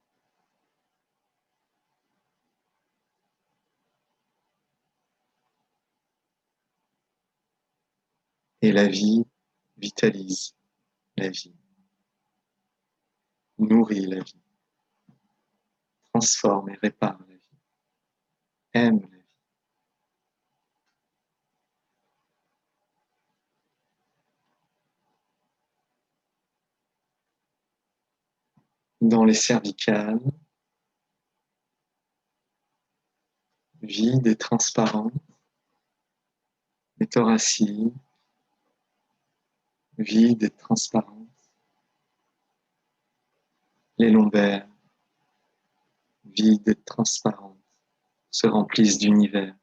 Et la vie vitalise la vie, nourrit la vie, transforme et répare la vie, aime la vie. Dans les cervicales, vide et transparente, les thoraciques, vide et transparente, les lombaires, vides et transparentes, se remplissent d'univers,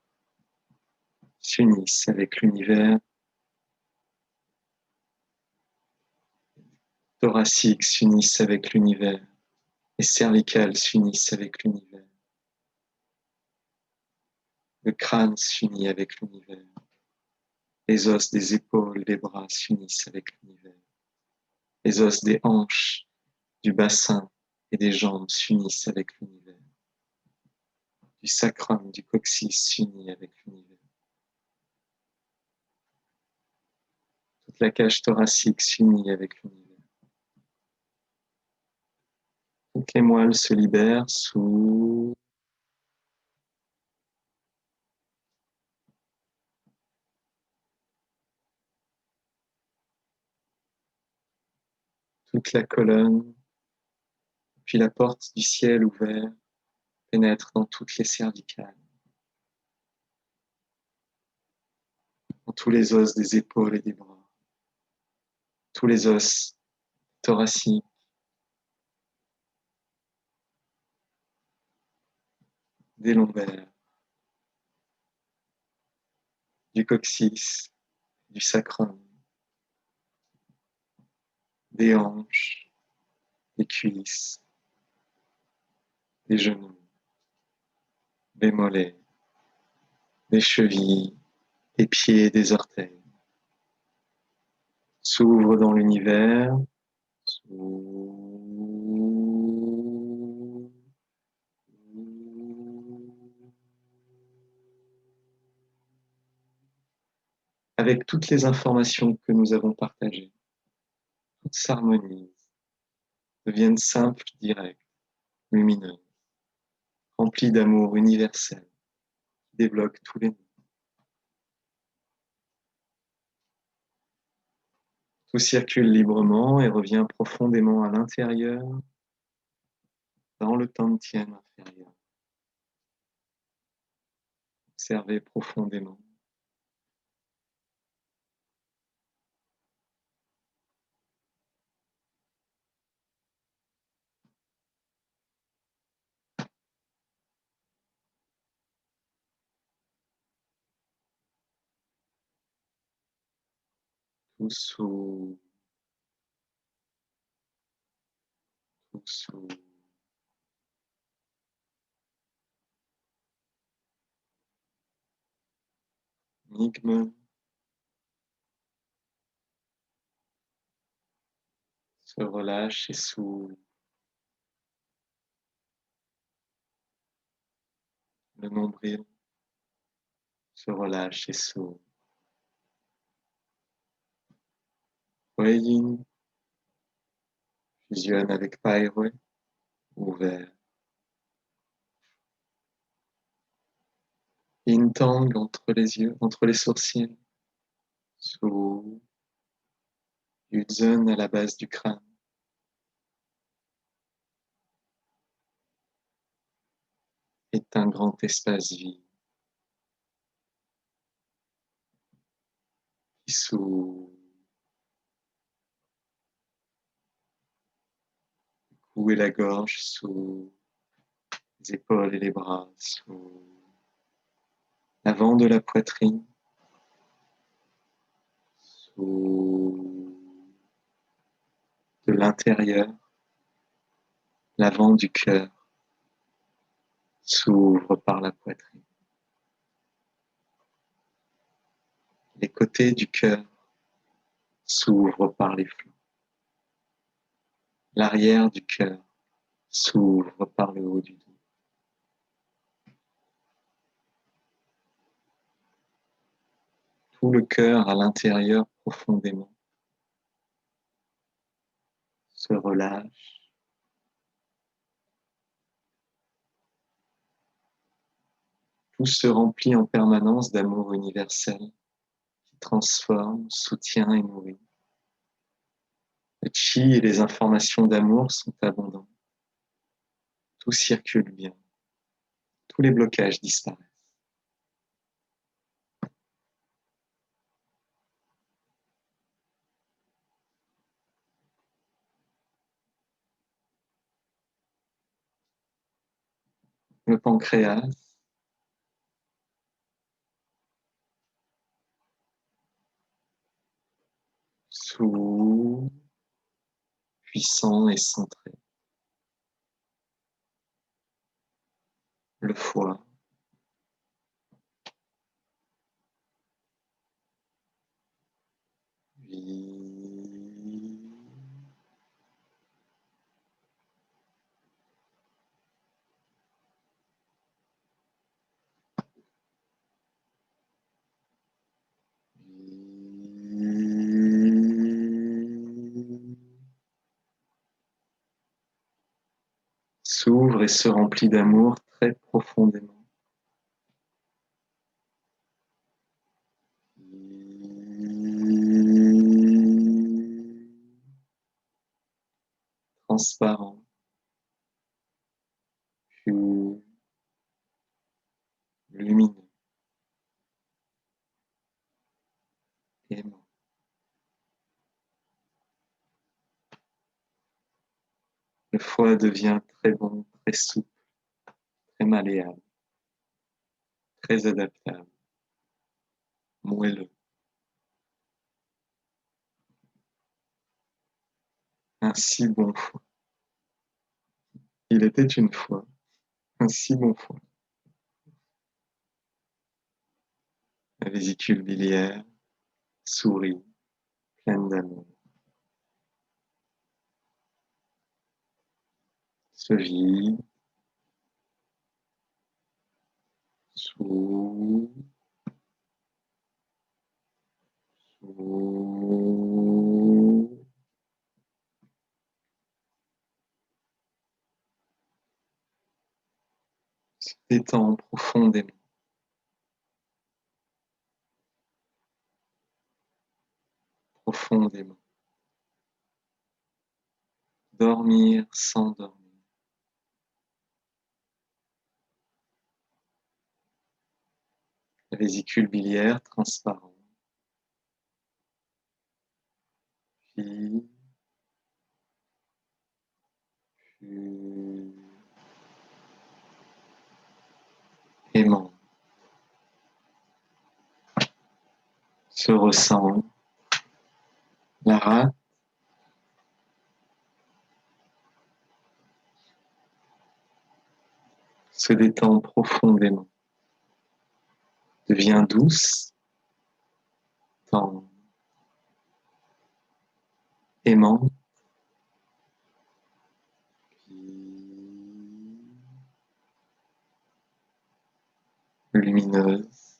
s'unissent avec l'univers. Thoraciques s'unissent avec l'univers, les cervicales s'unissent avec l'univers, le crâne s'unit avec l'univers, les os des épaules, des bras s'unissent avec l'univers, les os des hanches, du bassin et des jambes s'unissent avec l'univers, du sacrum, du coccyx s'unit avec l'univers. Toute la cage thoracique s'unit avec l'univers. Toutes les moelles se libèrent sous toute la colonne, puis la porte du ciel ouvert pénètre dans toutes les cervicales, dans tous les os des épaules et des bras. tous les os thoraciques, des lombaires, du coccyx, du sacrum, des hanches, des cuisses, des genoux, des mollets, des chevilles, des pieds et des orteils. S'ouvre dans l'univers. Avec toutes les informations que nous avons partagées, toutes s'harmonisent, deviennent simples, directes, lumineuses, remplies d'amour universel, qui débloque tous les nœuds. Tout circule librement et revient profondément à l'intérieur, dans le tantien inférieur. Observez profondément. Tout s'ouvre, tout s'ouvre. Énigme se relâche et s'ouvre. Le nombril se relâche et s'ouvre. Yin fusionne avec Pairoi, ouvert. Intang entre les yeux, entre les sourcils, s'ouvre. Yudzun à la base du crâne. Est un grand espace vide qui s'ouvre. Le cou et la gorge s'ouvrent. Les épaules et les bras s'ouvrent. L'avant de la poitrine s'ouvre. De l'intérieur, l'avant du cœur s'ouvre par la poitrine. Les côtés du cœur s'ouvrent par les flancs. L'arrière du cœur s'ouvre par le haut du dos. Tout le cœur à l'intérieur profondément se relâche. Tout se remplit en permanence d'amour universel qui transforme, soutient et nourrit. Le chi et les informations d'amour sont abondants. Tout circule bien. Tous les blocages disparaissent. Le pancréas s'ouvre, puissant et centré. Le foie vide. S'ouvre et se remplit d'amour très profondément. Transparent, pur, lumineux, aimant. Le foie devient très bon, très souple, très malléable, très adaptable, moelleux. Un si bon foie. Il était une fois un si bon foie. La vésicule biliaire sourit, pleine d'amour. Se vide, s'ouvre, s'ouvre. Se détend profondément. Profondément. Dormir sans dormir. La vésicule biliaire transparente. Puis, aimant. Se ressent. La rate se détend profondément. Devient douce, tendre, aimante, lumineuse,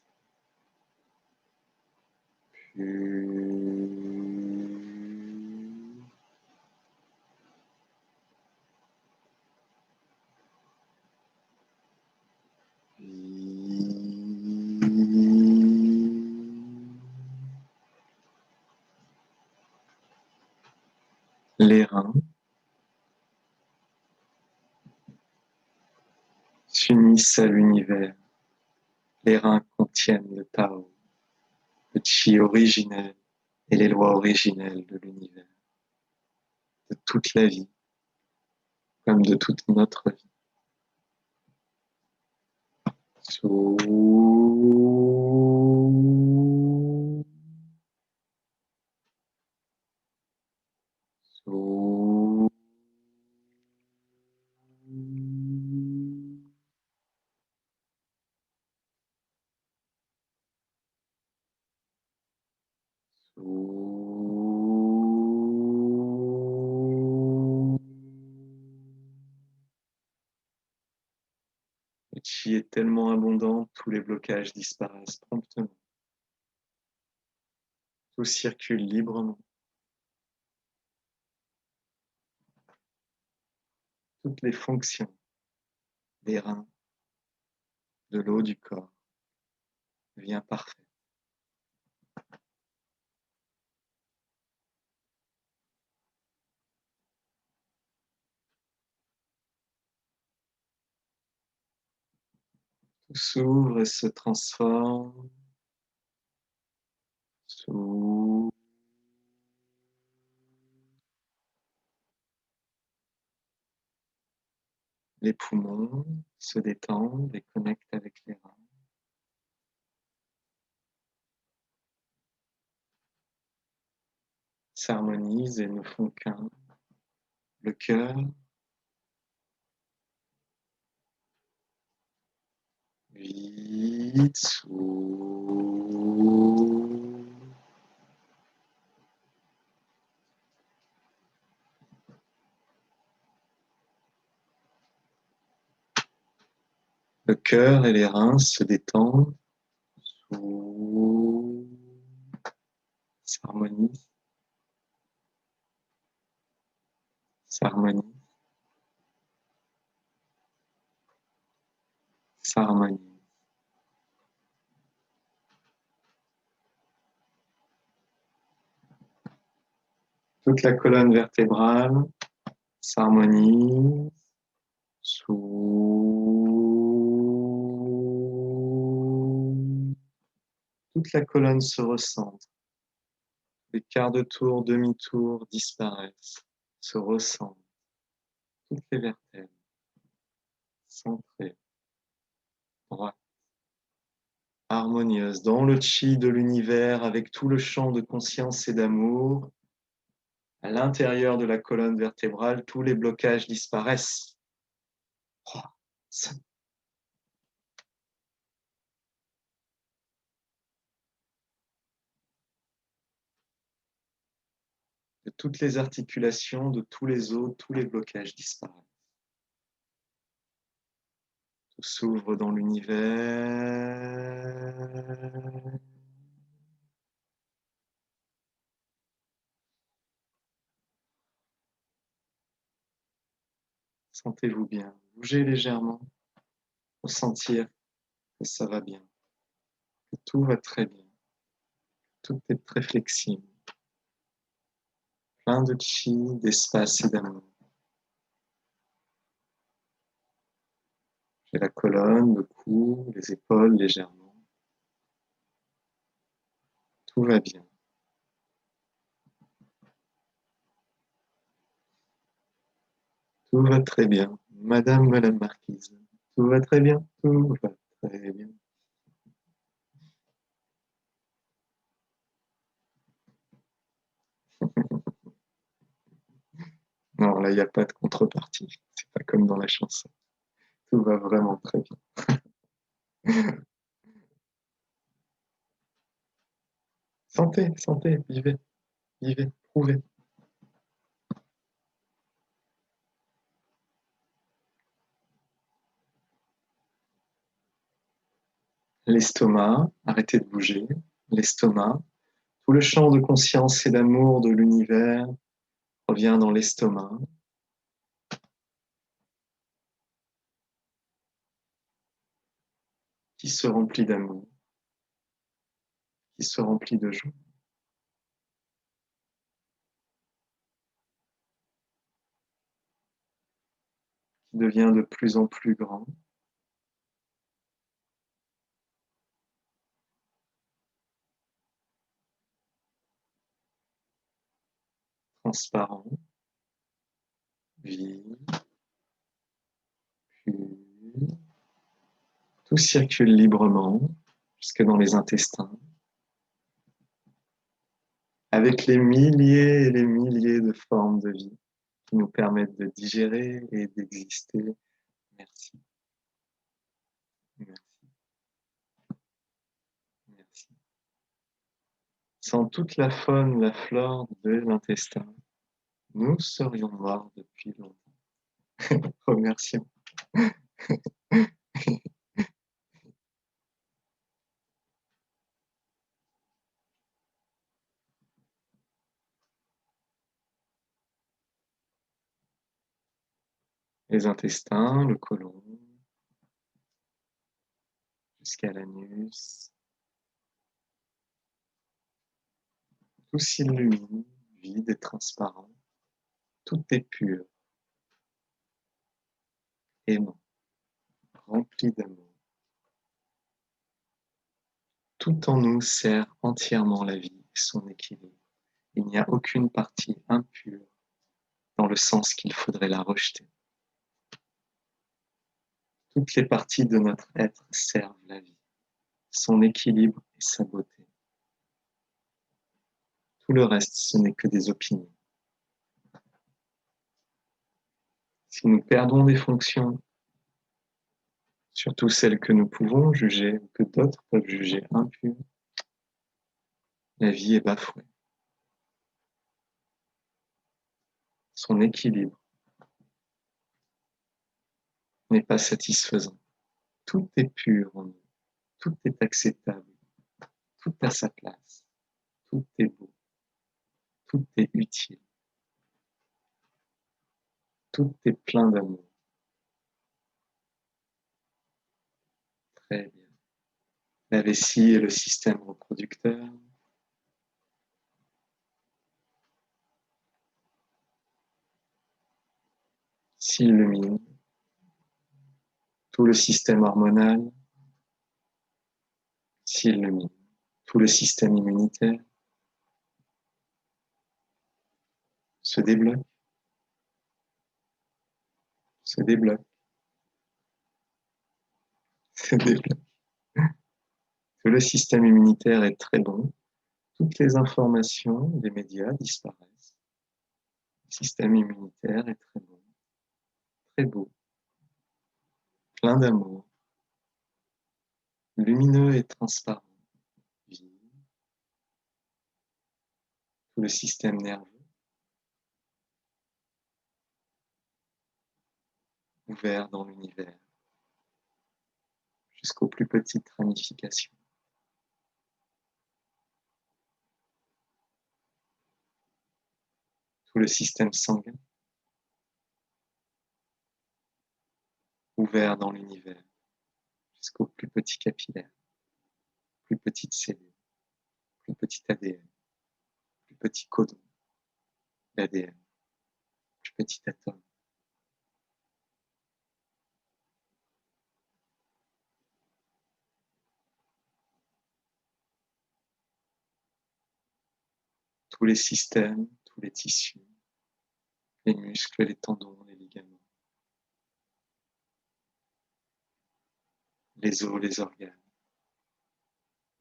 les reins s'unissent à l'univers. Les reins contiennent le Tao, le Chi originel et les lois originelles de l'univers, de toute la vie, comme de toute notre vie. Sou. Sou. Le chi est tellement abondant, tous les blocages disparaissent promptement. Tout circule librement. Toutes les fonctions des reins, de l'eau du corps, devient parfait. Tout s'ouvre et se transforme. S'ouvre. Les poumons se détendent et connectent avec les reins. S'harmonisent et ne font qu'un. Le cœur vide, s'ouvre. Le cœur et les reins se détendent, s'ouvrent, s'harmonisent, s'harmonisent, s'harmonisent. Toute la colonne vertébrale s'harmonise, s'ouvre. Toute la colonne se recentre. Les quarts de tour, demi-tour disparaissent, se recentrent. toutes les vertèbres, centrées, droites, harmonieuses, dans le chi de l'univers, avec tout le champ de conscience et d'amour. À l'intérieur de la colonne vertébrale, tous les blocages disparaissent. De toutes les articulations, de tous les os, tous les blocages disparaissent. Tout s'ouvre dans l'univers. Sentez-vous bien. Bougez légèrement pour sentir que ça va bien, que tout va très bien. Tout est très flexible. Plein de chi, d'espace et d'amour. J'ai la colonne, le cou, les épaules légèrement. Tout va bien. Tout va très bien. Madame la marquise. Tout va très bien. Tout va très bien. Non, là, il n'y a pas de contrepartie. C'est pas comme dans la chanson. Tout va vraiment très bien. Sentez, sentez, vivez, prouvez. L'estomac, arrêtez de bouger. L'estomac, tout le champ de conscience et d'amour de l'univers revient dans l'estomac. Qui se remplit d'amour, qui se remplit de joie. Qui devient de plus en plus grand. Transparent, vide, pur. Tout circule librement jusque dans les intestins, avec les milliers et les milliers de formes de vie qui nous permettent de digérer et d'exister. Merci, merci, merci. Sans toute la faune, la flore de l'intestin, nous serions morts depuis longtemps. Remercions. Les intestins, le côlon, jusqu'à l'anus. Tout s'illumine, vide et transparent. Tout est pur, aimant, rempli d'amour. Tout en nous sert entièrement la vie et son équilibre. Il n'y a aucune partie impure dans le sens qu'il faudrait la rejeter. Toutes les parties de notre être servent la vie, son équilibre et sa beauté. Tout le reste, ce n'est que des opinions. Si nous perdons des fonctions, surtout celles que nous pouvons juger ou que d'autres peuvent juger impures, la vie est bafouée. Son équilibre n'est pas satisfaisant. Tout est pur en nous, tout est acceptable, tout a sa place, tout est beau, tout est utile, tout est plein d'amour. Très bien. La vessie et le système reproducteur s'illuminent, tout le système hormonal s'illumine, tout le système immunitaire se débloque, se débloque, se débloque. Tout le système immunitaire est très bon. Toutes les informations des médias disparaissent. Le système immunitaire est très bon, très beau, plein d'amour, lumineux et transparent. Vide. Tout le système nerveux, ouvert dans l'univers, jusqu'aux plus petites ramifications. Tout le système sanguin, ouvert dans l'univers, jusqu'aux plus petits capillaires, plus petites cellules, plus petit ADN, plus petit codon d'ADN, plus petit atome. Tous les systèmes, tous les tissus, les muscles, les tendons, les ligaments, les os, les organes,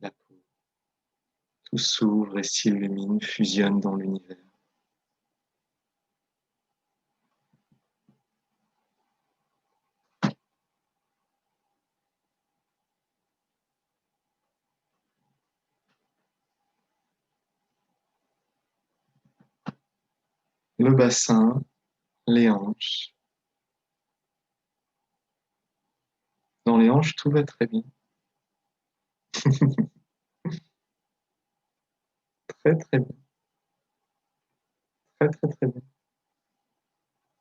la peau. Tout s'ouvre et s'illumine, fusionne dans l'univers. Le bassin, les hanches. Dans les hanches, tout va très bien. Très très bien. Très très très bien.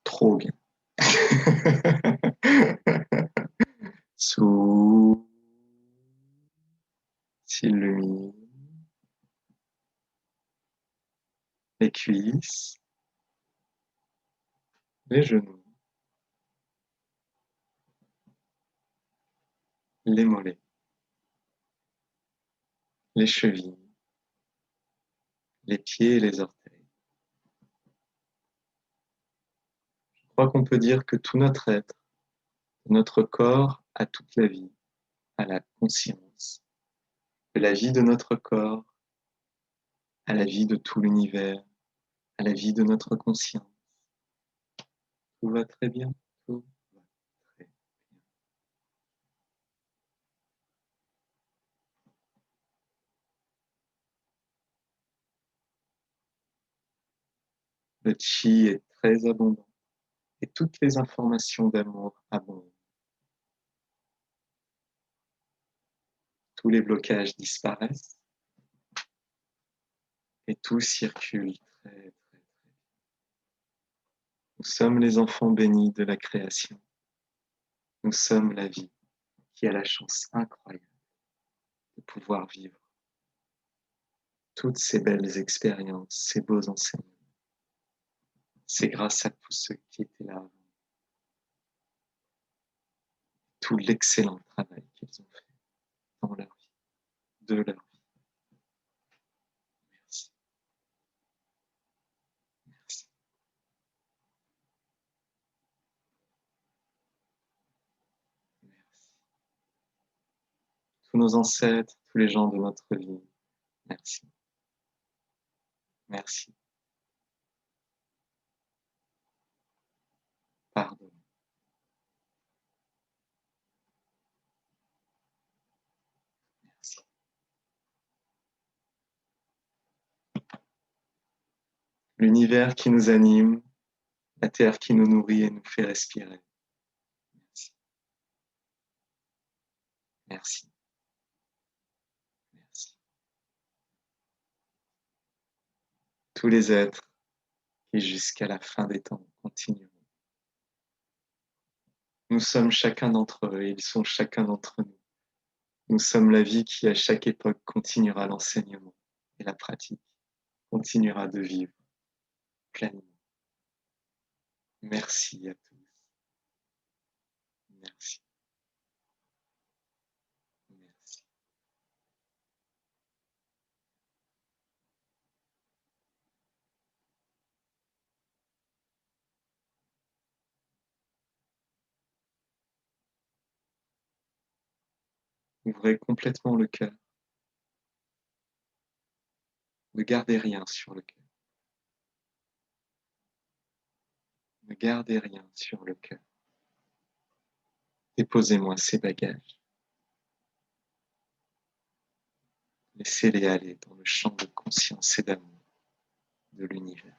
Trop bien. Sous, s'illumine. Les cuisses, les genoux, les mollets, les chevilles, les pieds et les orteils. Je crois qu'on peut dire que tout notre être, notre corps a toute la vie, a la conscience, que la vie de notre corps a la vie de tout l'univers, a la vie de notre conscience. Tout va très bien, tout va très bien. Le chi est très abondant et toutes les informations d'amour abondent. Tous les blocages disparaissent et tout circule très, très, très bien. Nous sommes les enfants bénis de la création. Nous sommes la vie qui a la chance incroyable de pouvoir vivre toutes ces belles expériences, ces beaux enseignements. C'est grâce à tous ceux qui étaient là avant, tout l'excellent travail qu'ils ont fait dans leur vie, de leur vie. Merci. Merci. Merci. Tous nos ancêtres, tous les gens de notre vie, merci. Merci. Pardon. Merci. L'univers qui nous anime, la terre qui nous nourrit et nous fait respirer. Merci. Merci. Merci. Tous les êtres qui jusqu'à la fin des temps continueront. Nous sommes chacun d'entre eux et ils sont chacun d'entre nous. Nous sommes la vie qui à chaque époque continuera l'enseignement et la pratique, continuera de vivre pleinement. Merci à tous. Merci. Merci. Ouvrez complètement le cœur. Ne gardez rien sur le cœur. Ne gardez rien sur le cœur. Déposez-moi ces bagages. Laissez-les aller dans le champ de conscience et d'amour de l'univers.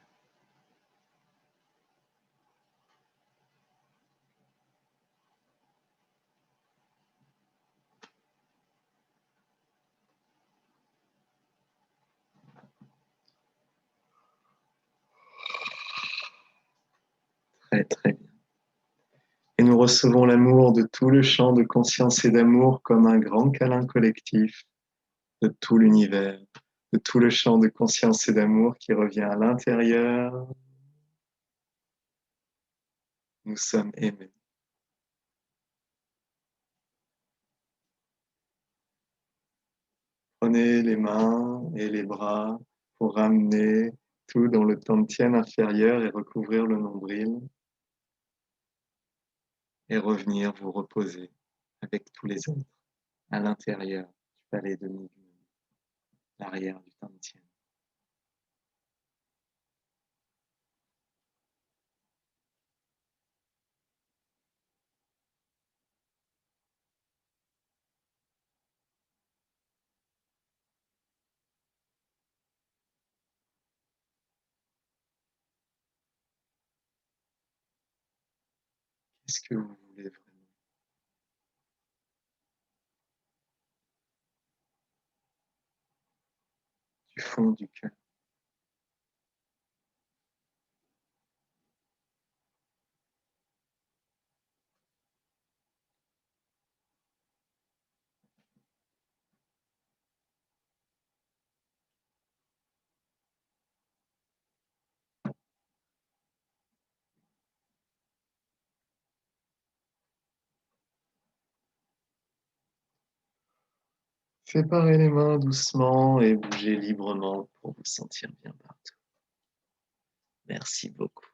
Très, très bien. Et nous recevons l'amour de tout le champ de conscience et d'amour comme un grand câlin collectif de tout l'univers, de tout le champ de conscience et d'amour qui revient à l'intérieur. Nous sommes aimés. Prenez les mains et les bras pour ramener tout dans le tantien inférieur et recouvrir le nombril et revenir vous reposer avec tous les autres à l'intérieur du palais de Nigel, l'arrière du tantien. Qu'est-ce que vous voulez vraiment? Du fond du cœur. Séparez les mains doucement et bougez librement pour vous sentir bien partout. Merci beaucoup.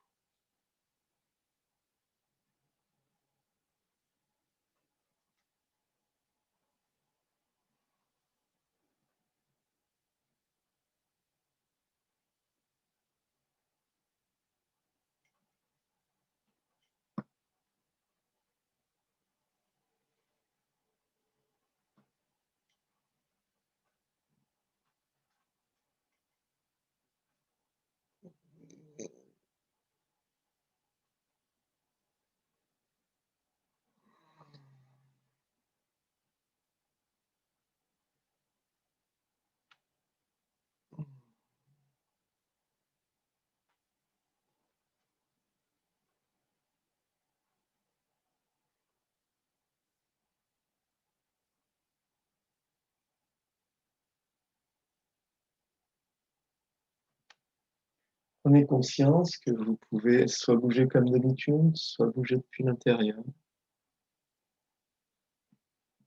Prenez conscience que vous pouvez soit bouger comme d'habitude, soit bouger depuis l'intérieur.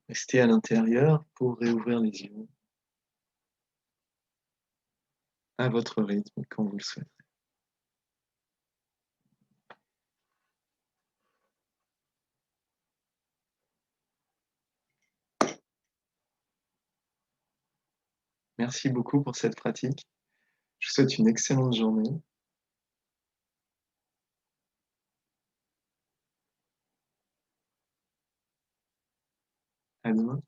Restez à l'intérieur pour réouvrir les yeux à votre rythme quand vous le souhaitez. Merci beaucoup pour cette pratique. Je vous souhaite une excellente journée. À demain.